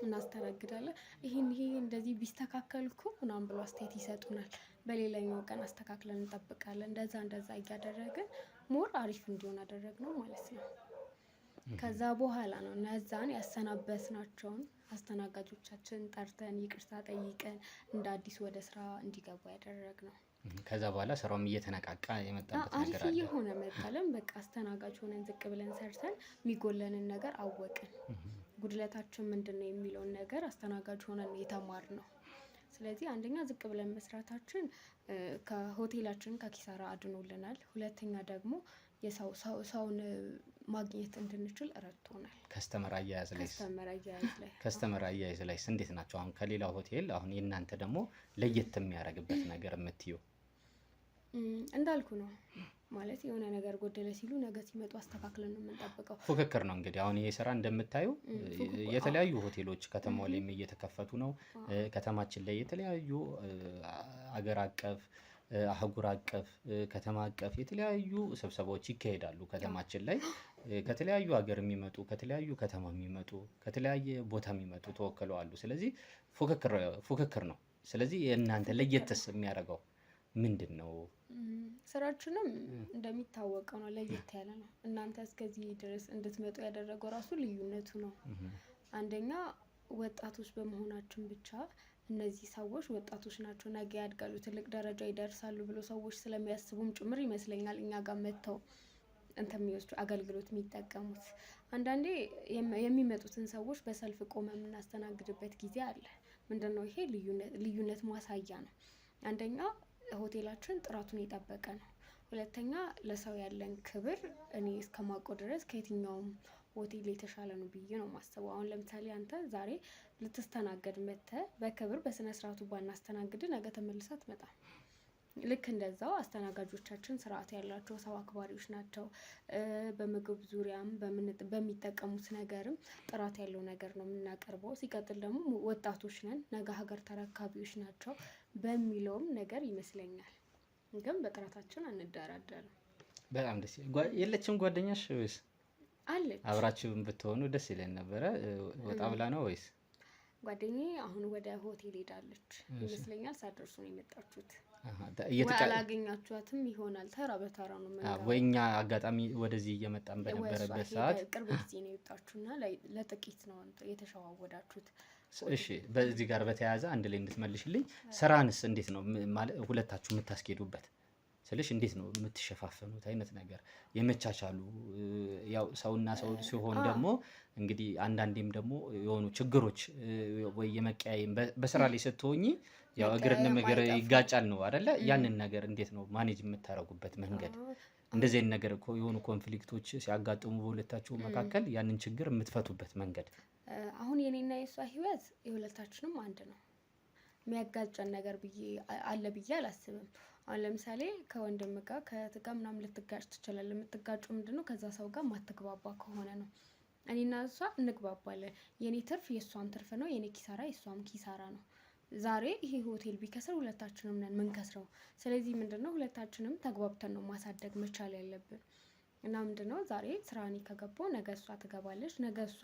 እናስተናግዳለን። ይሄ እንደዚህ ቢስተካከል እኮ ምናምን ብሎ አስተያየት ይሰጡናል። በሌላኛው ቀን አስተካክለን እንጠብቃለን። እንደዛ እያደረግን ሞር አሪፍ እንዲሆን አደረግነው ማለት ነው። ከዛ በኋላ ነው እነዛን ያሰናበትናቸውን አስተናጋጆቻችን ጠርተን ይቅርታ ጠይቀን እንደ አዲስ ወደ ስራ እንዲገቡ ያደረግነው። ከዛ በኋላ ስራውም እየተነቃቃ የመጣበት ነገር አሪፍ አለ። እየሆነ መጣለን። በቃ አስተናጋጅ ሆነን ዝቅ ብለን ሰርተን የሚጎለንን ነገር አወቅን። ጉድለታችን ምንድነው የሚለውን ነገር አስተናጋጅ ሆነን የተማርነው። ስለዚህ አንደኛ ዝቅ ብለን መስራታችን ከሆቴላችን ከኪሳራ አድኖልናል። ሁለተኛ ደግሞ ሰውን ማግኘት እንድንችል ረድቶናል። ከስተመር አያያዝ ላይ እንዴት ናቸው? አሁን ከሌላው ሆቴል አሁን የእናንተ ደግሞ ለየት የሚያደርግበት ነገር የምትዩ? እንዳልኩ ነው ማለት የሆነ ነገር ጎደለ ሲሉ ነገ ሲመጡ አስተካክለን ነው የምንጠብቀው። ፉክክር ነው እንግዲህ። አሁን ይሄ ስራ እንደምታዩ የተለያዩ ሆቴሎች ከተማው ላይም እየተከፈቱ ነው። ከተማችን ላይ የተለያዩ አገር አቀፍ፣ አህጉር አቀፍ፣ ከተማ አቀፍ የተለያዩ ስብሰባዎች ይካሄዳሉ። ከተማችን ላይ ከተለያዩ ሀገር የሚመጡ ከተለያዩ ከተማ የሚመጡ ከተለያየ ቦታ የሚመጡ ተወክለው አሉ። ስለዚህ ፉክክር ነው። ስለዚህ የእናንተ ለየትስ የሚያደርገው ምንድን ነው? ስራችንም እንደሚታወቀው ነው፣ ለየት ያለ ነው። እናንተ እስከዚህ ድረስ እንድትመጡ ያደረገው ራሱ ልዩነቱ ነው። አንደኛ ወጣቶች በመሆናችን ብቻ እነዚህ ሰዎች ወጣቶች ናቸው፣ ነገ ያድጋሉ፣ ትልቅ ደረጃ ይደርሳሉ ብሎ ሰዎች ስለሚያስቡም ጭምር ይመስለኛል እኛ ጋር መጥተው እንትን የሚወስዱ አገልግሎት የሚጠቀሙት። አንዳንዴ የሚመጡትን ሰዎች በሰልፍ ቆመ የምናስተናግድበት ጊዜ አለ። ምንድነው ይሄ ልዩነት ማሳያ ነው። አንደኛ ሆቴላችን ጥራቱን የጠበቀ ነው። ሁለተኛ ለሰው ያለን ክብር እኔ እስከማውቀው ድረስ ከየትኛውም ሆቴል የተሻለ ነው ብዬ ነው የማስበው። አሁን ለምሳሌ አንተ ዛሬ ልትስተናገድ መጥተህ በክብር በስነ ስርዓቱ ባናስተናግድ ነገ ተመልሳ አትመጣም። ልክ እንደዛው አስተናጋጆቻችን ስርዓት ያላቸው ሰው አክባሪዎች ናቸው። በምግብ ዙሪያም በሚጠቀሙት ነገርም ጥራት ያለው ነገር ነው የምናቀርበው። ሲቀጥል ደግሞ ወጣቶች ነን፣ ነገ ሀገር ተረካቢዎች ናቸው በሚለውም ነገር ይመስለኛል። ግን በጥራታችን አንደራደርም። በጣም ደስ የለችም ጓደኛሽ ወይስ አለች? አብራችሁም ብትሆኑ ደስ ይለን ነበረ። ወጣ ብላ ነው ወይስ? ጓደኛዬ አሁን ወደ ሆቴል ሄዳለች ይመስለኛል። ሳትደርሱ ነው የመጣችሁት። አላገኛችኋትም ይሆናል። ተራ በተራ ነው የምንገባው። ወይ እኛ አጋጣሚ ወደዚህ እየመጣን በነበረበት ሰዓት ቅርብ ጊዜ ነው የወጣችሁና ለጥቂት ነው የተሸዋወዳችሁት። እሺ፣ በዚህ ጋር በተያያዘ አንድ ላይ እንድትመልሽልኝ፣ ስራንስ እንዴት ነው ማለት ሁለታችሁ የምታስኬዱበት ስልሽ እንዴት ነው የምትሸፋፈኑት አይነት ነገር የመቻቻሉ? ያው ሰውና ሰው ሲሆን ደግሞ እንግዲህ አንዳንዴም ደግሞ የሆኑ ችግሮች ወይ የመቀያየም በስራ ላይ ስትሆኚ ያው እግርና እግር ይጋጫል ነው አይደለ? ያንን ነገር እንዴት ነው ማኔጅ የምታረጉበት መንገድ? እንደዚህ አይነት ነገር እኮ የሆኑ ኮንፍሊክቶች ሲያጋጥሙ በሁለታችሁ መካከል ያንን ችግር የምትፈቱበት መንገድ። አሁን የኔና የሷ ህይወት የሁለታችንም አንድ ነው። የሚያጋጨን ነገር አለ ብዬ አላስብም። አሁን ለምሳሌ ከወንድም ጋር ከእህት ጋር ምናምን ልትጋጭ ትችላለህ። የምትጋጩ ምንድነው ከዛ ሰው ጋር ማትግባባ ከሆነ ነው። እኔና እሷ እንግባባለን። የኔ ትርፍ የእሷም ትርፍ ነው፣ የኔ ኪሳራ የእሷም ኪሳራ ነው። ዛሬ ይሄ ሆቴል ቢከስር ሁለታችንም ነን ምንከስረው። ስለዚህ ምንድነው ሁለታችንም ተግባብተን ነው ማሳደግ መቻል ያለብን። እና ምንድነው ዛሬ ስራ እኔ ከገባሁ ነገ እሷ ትገባለች፣ ነገ እሷ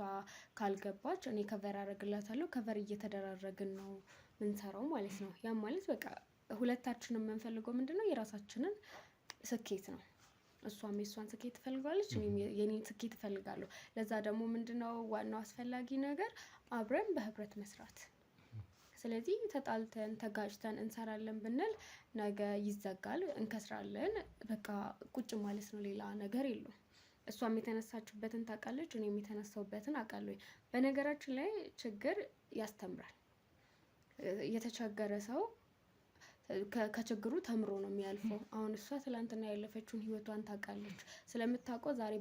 ካልገባች እኔ ከቨር አደርግላታለሁ። ከቨር እየተደራረግን ነው ምንሰራው ማለት ነው። ያም ማለት በቃ ሁለታችንም የምንፈልገው ምንድነው የራሳችንን ስኬት ነው። እሷም የእሷን ስኬት ትፈልጋለች፣ እኔም የኔን ስኬት እፈልጋለሁ። ለዛ ደግሞ ምንድነው ዋናው አስፈላጊ ነገር አብረን በህብረት መስራት። ስለዚህ ተጣልተን ተጋጭተን እንሰራለን ብንል ነገ ይዘጋል፣ እንከስራለን። በቃ ቁጭ ማለት ነው፣ ሌላ ነገር የለውም። እሷም የተነሳችበትን ታውቃለች፣ እኔም የተነሳሁበትን አውቃለሁ። በነገራችን ላይ ችግር ያስተምራል። የተቸገረ ሰው ከችግሩ ተምሮ ነው የሚያልፈው። አሁን እሷ ትላንትና ያለፈችውን ህይወቷን ታውቃለች። ስለምታውቀው ዛሬ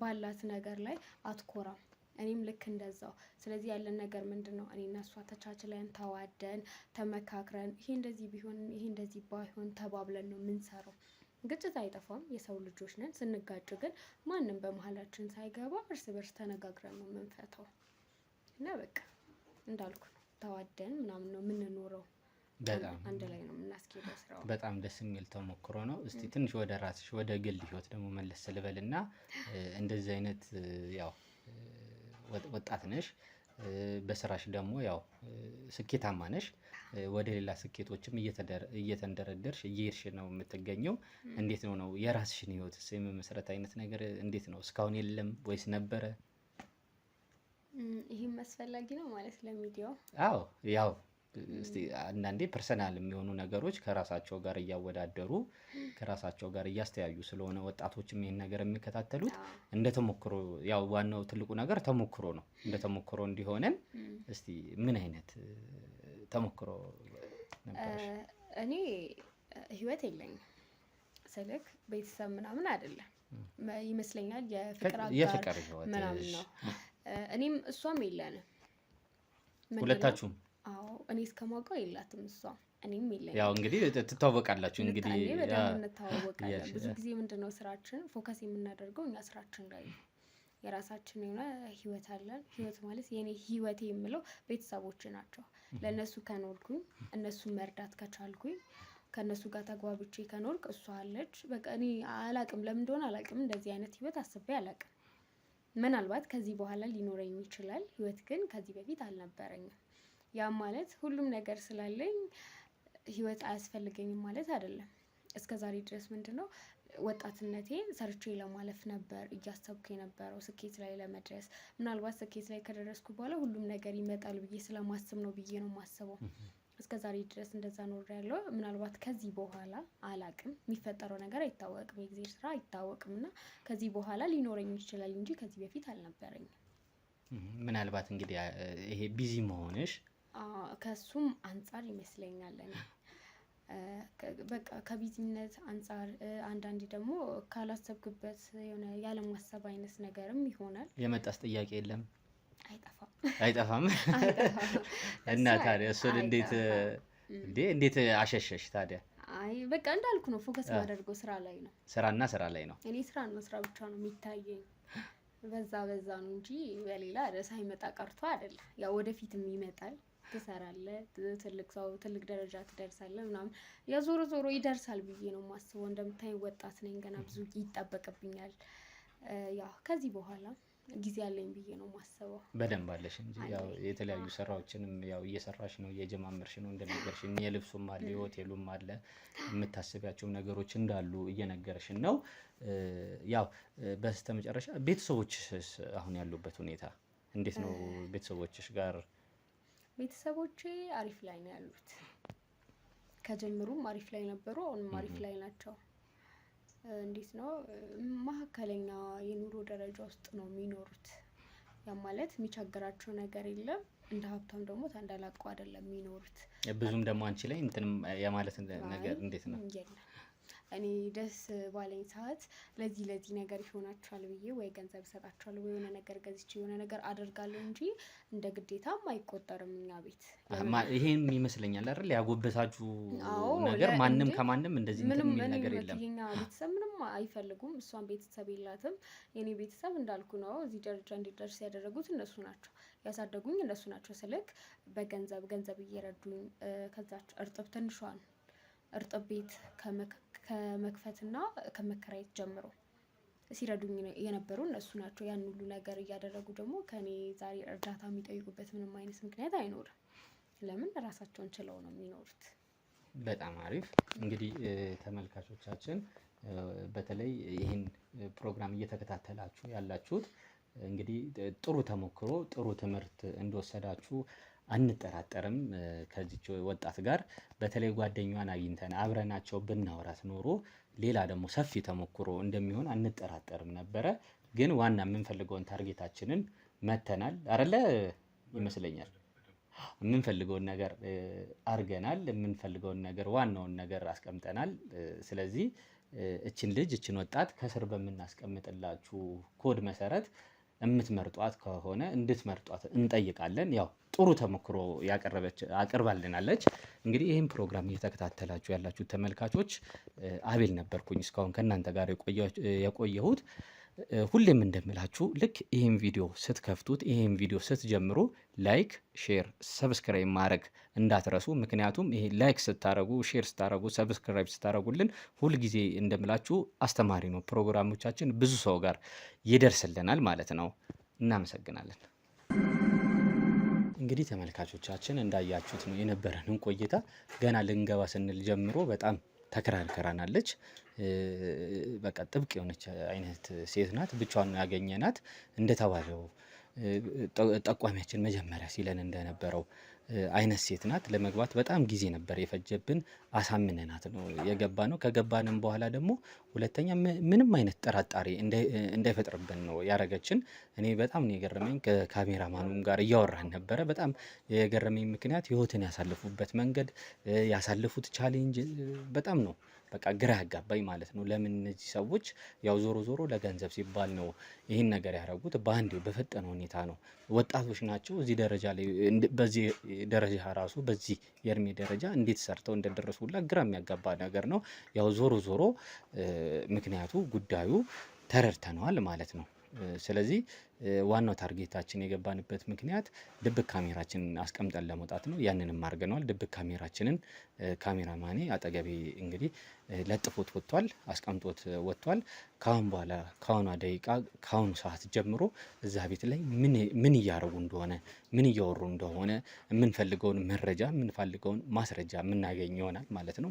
ባላት ነገር ላይ አትኮራም። እኔም ልክ እንደዛው። ስለዚህ ያለን ነገር ምንድነው እኔና እሷ ተቻችለን ተዋደን ተመካክረን ይሄ እንደዚህ ቢሆን ይሄ እንደዚህ ባይሆን ተባብለን ነው የምንሰራው። ግጭት አይጠፋም፣ የሰው ልጆች ነን። ስንጋጭ ግን ማንም በመሀላችን ሳይገባ እርስ በርስ ተነጋግረን ነው የምንፈታው። እና በቃ እንዳልኩ ነው ተዋደን ምናምን ነው የምንኖረው። በጣም አንድ ላይ ነው የምናስኬደው ስራው። በጣም ደስ የሚል ተሞክሮ ነው። እስቲ ትንሽ ወደ ራስሽ ወደ ግል ህይወት ደግሞ መለስ ልበልና እንደዚህ አይነት ያው ወጣት ነሽ፣ በስራሽ ደግሞ ያው ስኬታማ ነሽ፣ ወደ ሌላ ስኬቶችም እየተንደረደርሽ እየሄድሽ ነው የምትገኘው። እንዴት ነው የራስሽን ህይወት የመመስረት አይነት ነገር እንዴት ነው? እስካሁን የለም ወይስ ነበረ? ይህም አስፈላጊ ነው ማለት ለሚዲያው? አዎ ያው እስቲ አንዳንዴ ፐርሰናል የሚሆኑ ነገሮች ከራሳቸው ጋር እያወዳደሩ ከራሳቸው ጋር እያስተያዩ ስለሆነ ወጣቶችም ይሄን ነገር የሚከታተሉት እንደ ተሞክሮ፣ ያው ዋናው ትልቁ ነገር ተሞክሮ ነው። እንደ ተሞክሮ እንዲሆነን እስቲ ምን አይነት ተሞክሮ ነበርሽ? እኔ ህይወት የለኝም ስልክ ቤተሰብ ምናምን አይደለም ይመስለኛል። የፍቅር ህይወት ምናምን ነው። እኔም እሷም የለንም ሁለታችሁም? አዎ እኔ እስከማውቀው የላትም እሷ፣ እኔም የለኝም። ያው እንግዲህ ትተዋወቃላችሁ እንግዲህ በደንብ እንተዋወቃለን። ብዙ ጊዜ ምንድነው ስራችን ፎከስ የምናደርገው እኛ ስራችን ላይ ነው። የራሳችን የሆነ ህይወት አለን። ህይወት ማለት የኔ ህይወቴ የምለው ቤተሰቦች ናቸው። ለእነሱ ከኖርኩኝ እነሱን መርዳት ከቻልኩኝ ከእነሱ ጋር ተግባብቼ ከኖርክ እሷ አለች። በቃ እኔ አላቅም ለምን እንደሆነ አላቅም፣ እንደዚህ አይነት ህይወት አስቤ አላቅም። ምናልባት ከዚህ በኋላ ሊኖረኝ ይችላል ህይወት፣ ግን ከዚህ በፊት አልነበረኝም። ያ ማለት ሁሉም ነገር ስላለኝ ህይወት አያስፈልገኝም ማለት አይደለም። እስከዛሬ ድረስ ምንድነው ወጣትነቴን ሰርቼ ለማለፍ ነበር እያሰብኩ የነበረው፣ ስኬት ላይ ለመድረስ። ምናልባት ስኬት ላይ ከደረስኩ በኋላ ሁሉም ነገር ይመጣል ብዬ ስለማስብ ነው ብዬ ነው የማስበው። እስከ ዛሬ ድረስ እንደዛ ኖሬያለሁ። ምናልባት ከዚህ በኋላ አላቅም፣ የሚፈጠረው ነገር አይታወቅም፣ የእግዚአብሔር ስራ አይታወቅም እና ከዚህ በኋላ ሊኖረኝ ይችላል እንጂ ከዚህ በፊት አልነበረኝም። ምናልባት እንግዲህ ይሄ ቢዚ መሆንሽ ከሱም አንጻር ይመስለኛል እኔ በቃ ከቢዚነት አንጻር አንዳንዴ ደግሞ ካላሰብክበት የሆነ ያለማሰብ አይነት ነገርም ይሆናል። የመጣስ ጥያቄ የለም አይጠፋም እና ታዲያ እሱን እንዴት አሸሸሽ ታዲያ? አይ በቃ እንዳልኩ ነው፣ ፎከስ ማደርገው ስራ ላይ ነው። ስራ ላይ ነው። እኔ ስራ ብቻ ነው የሚታየኝ። በዛ ነው እንጂ በሌላ ሳይመጣ ቀርቶ አይደለም። ያው ወደፊትም ይመጣል፣ ትሰራለህ፣ ትልቅ ደረጃ ትደርሳለህ ምናምን። ያ ዞሮ ይደርሳል ብዬ ነው የማስበው። እንደምታይ ወጣት ነኝ፣ ገና ብዙ ይጠበቅብኛል። ያው ከዚህ በኋላ ጊዜ አለኝ ብዬ ነው የማስበው። በደንብ አለሽ እንጂ ያው የተለያዩ ስራዎችንም ያው እየሰራሽ ነው፣ እየጀማመርሽ ነው እንደነገርሽኝ። የልብሱም አለ፣ የሆቴሉም አለ፣ የምታስቢያቸው ነገሮች እንዳሉ እየነገርሽን ነው። ያው በስተመጨረሻ ቤተሰቦችሽ አሁን ያሉበት ሁኔታ እንዴት ነው? ቤተሰቦችሽ ጋር? ቤተሰቦቼ አሪፍ ላይ ነው ያሉት። ከጀምሩም አሪፍ ላይ ነበሩ፣ አሁንም አሪፍ ላይ ናቸው። እንዴት ነው መካከለኛ የኑሮ ደረጃ ውስጥ ነው የሚኖሩት። ያ ማለት የሚቸግራቸው ነገር የለም። እንደ ሀብታም ደግሞ ተንደላቆ አይደለም የሚኖሩት። ብዙም ደግሞ አንቺ ላይ እንትንም የማለት ነገር እንዴት ነው? እኔ ደስ ባለኝ ሰዓት ለዚህ ነገር ይሆናቸዋል ብዬ ወይ ገንዘብ እሰጣቸዋለሁ ወይ የሆነ ነገር ገዝቼ የሆነ ነገር አደርጋለሁ እንጂ እንደ ግዴታም አይቆጠርም እኛ ቤት። ይሄም ይመስለኛል አይደል ያጎበሳችሁ ነገር። ማንም ከማንም እንደዚህ እንትን የሚል ነገር የለም። የኛ ቤተሰብ ምንም አይፈልጉም። እሷን ቤተሰብ የላትም። የኔ ቤተሰብ እንዳልኩ ነው፣ እዚህ ደረጃ እንዲደርስ ያደረጉት እነሱ ናቸው፣ ያሳደጉኝ እነሱ ናቸው። ስልክ በገንዘብ እየረዱኝ ከዛች እርጥብ ትንሿን እርጥብ ቤት ከመክፈትና ከመከራየት ጀምሮ ሲረዱኝ የነበሩ እነሱ ናቸው። ያን ሁሉ ነገር እያደረጉ ደግሞ ከኔ ዛሬ እርዳታ የሚጠይቁበት ምንም አይነት ምክንያት አይኖርም። ለምን ራሳቸውን ችለው ነው የሚኖሩት። በጣም አሪፍ። እንግዲህ ተመልካቾቻችን በተለይ ይህን ፕሮግራም እየተከታተላችሁ ያላችሁት እንግዲህ ጥሩ ተሞክሮ ጥሩ ትምህርት እንደወሰዳችሁ አንጠራጠርም። ከዚች ወጣት ጋር በተለይ ጓደኛዋን አግኝተን አብረናቸው ብናወራት ኖሮ ሌላ ደግሞ ሰፊ ተሞክሮ እንደሚሆን አንጠራጠርም ነበረ። ግን ዋና የምንፈልገውን ታርጌታችንን መተናል አይደለ? ይመስለኛል የምንፈልገውን ነገር አርገናል። የምንፈልገውን ነገር ዋናውን ነገር አስቀምጠናል። ስለዚህ እችን ወጣት ከስር በምናስቀምጥላችሁ ኮድ መሰረት የምትመርጧት ከሆነ እንድትመርጧት እንጠይቃለን። ያው ጥሩ ተሞክሮ አቅርባልናለች። እንግዲህ ይህን ፕሮግራም እየተከታተላችሁ ያላችሁ ተመልካቾች አቤል ነበርኩኝ እስካሁን ከእናንተ ጋር የቆየሁት። ሁሌም እንደምላችሁ ልክ ይህን ቪዲዮ ስትከፍቱት ይህን ቪዲዮ ስትጀምሩ ላይክ፣ ሼር፣ ሰብስክራይብ ማድረግ እንዳትረሱ። ምክንያቱም ይሄ ላይክ ስታረጉ፣ ሼር ስታረጉ፣ ሰብስክራይብ ስታረጉልን ሁልጊዜ እንደምላችሁ አስተማሪ ነው። ፕሮግራሞቻችን ብዙ ሰው ጋር ይደርስልናል ማለት ነው። እናመሰግናለን። እንግዲህ ተመልካቾቻችን እንዳያችሁት ነው የነበረንን ቆይታ። ገና ልንገባ ስንል ጀምሮ በጣም ተከራከራናለች። በቃ ጥብቅ የሆነች አይነት ሴት ናት። ብቻዋን ያገኘናት እንደተባለው ጠቋሚያችን መጀመሪያ ሲለን እንደነበረው አይነት ሴት ናት። ለመግባት በጣም ጊዜ ነበር የፈጀብን። አሳምነናት ነው የገባ ነው። ከገባንም በኋላ ደግሞ ሁለተኛ ምንም አይነት ጠራጣሪ እንዳይፈጥርብን ነው ያረገችን። እኔ በጣም ነው የገረመኝ። ከካሜራማኑም ጋር እያወራን ነበረ። በጣም የገረመኝ ምክንያት ህይወትን ያሳልፉበት መንገድ፣ ያሳልፉት ቻሌንጅ በጣም ነው በቃ ግራ ያጋባኝ ማለት ነው። ለምን እነዚህ ሰዎች ያው ዞሮ ለገንዘብ ሲባል ነው ይህን ነገር ያደረጉት። በአንዴ በፈጠነ ሁኔታ ነው። ወጣቶች ናቸው። እዚህ ደረጃ ላይ በዚህ ደረጃ ራሱ በዚህ የእድሜ ደረጃ እንዴት ሰርተው እንደደረሱ ሁላ ግራ የሚያጋባ ነገር ነው። ያው ዞሮ ምክንያቱ ጉዳዩ ተረድተነዋል ማለት ነው። ስለዚህ ዋናው ታርጌታችን የገባንበት ምክንያት ድብቅ ካሜራችንን አስቀምጠን ለመውጣት ነው። ያንንም አድርገነዋል። ድብቅ ካሜራችንን ካሜራማኔ አጠገቤ እንግዲህ ለጥፎት ወጥቷል፣ አስቀምጦት ወጥቷል። ካሁን በኋላ ካሁኗ ደቂቃ ካሁኑ ሰዓት ጀምሮ እዛ ቤት ላይ ምን እያደረጉ እንደሆነ ምን እያወሩ እንደሆነ የምንፈልገውን መረጃ የምንፈልገውን ማስረጃ የምናገኝ ይሆናል ማለት ነው።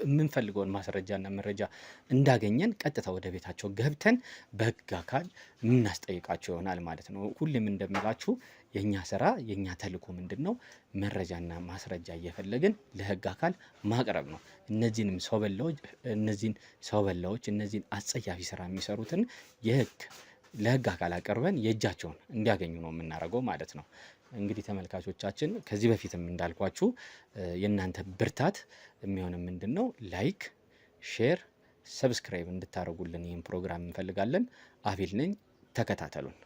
የምንፈልገውን ማስረጃና መረጃ እንዳገኘን ቀጥታ ወደ ቤታቸው ገብተን በህግ አካል የምናስጠይቃቸው ይሆናል ማለት ነው። ሁሌም እንደምላችሁ የኛ ስራ የኛ ተልእኮ ምንድነው? መረጃና ማስረጃ እየፈለግን ለህግ አካል ማቅረብ ነው። እነዚህን ሰው በላዎች እነዚህን አጸያፊ ስራ የሚሰሩትን ለህግ አካል አቅርበን የእጃቸውን እንዲያገኙ ነው የምናደርገው ማለት ነው። እንግዲህ ተመልካቾቻችን ከዚህ በፊትም እንዳልኳችሁ የእናንተ ብርታት የሚሆነው ምንድነው? ላይክ፣ ሼር፣ ሰብስክራይብ እንድታደርጉልን ይህን ፕሮግራም እንፈልጋለን። አቤል ነኝ፣ ተከታተሉን።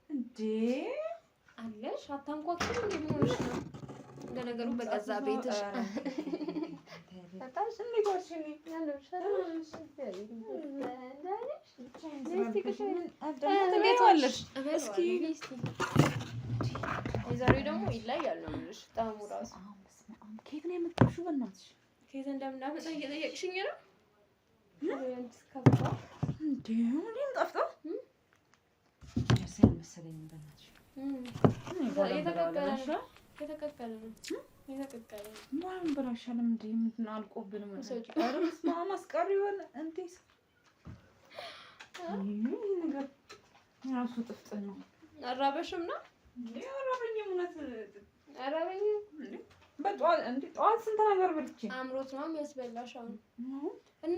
እንዴ አለሽ አታንኳኩኝ እንዴ? ምን ሆነሽ ነው? እንደነገሩ በገዛ ቤትሽ ታታሽ እንዴ ጎሽኒ ያለሽ እስኪ የዛሬው ደግሞ ይለያል ነው የምልሽ። ጣዕሙ ራሱ ከየት ነው የመጣሽው? በእናትሽ ከየት እንደምናመጣ እየጠየቅሽኝ ነው? እንዴ ምንም ጠፍታ ደስ መሰለኝ። በእናትሽ የተቀቀለ ነው። ማን ብራሻል እንዴ? ምንድን አልቆብን ማለት አረስ ማማስቀር ይሆን እንዴ? ነገር ራሱ ጥፍጥ ነው። አራበሽም ነው እንዴ? አራበኝም እውነት አራበኝም እንዴ? በጠዋት እንዴ ጠዋት ስንት ነገር በልቼ አምሮት ነው የሚያስበላሽ አሁን እና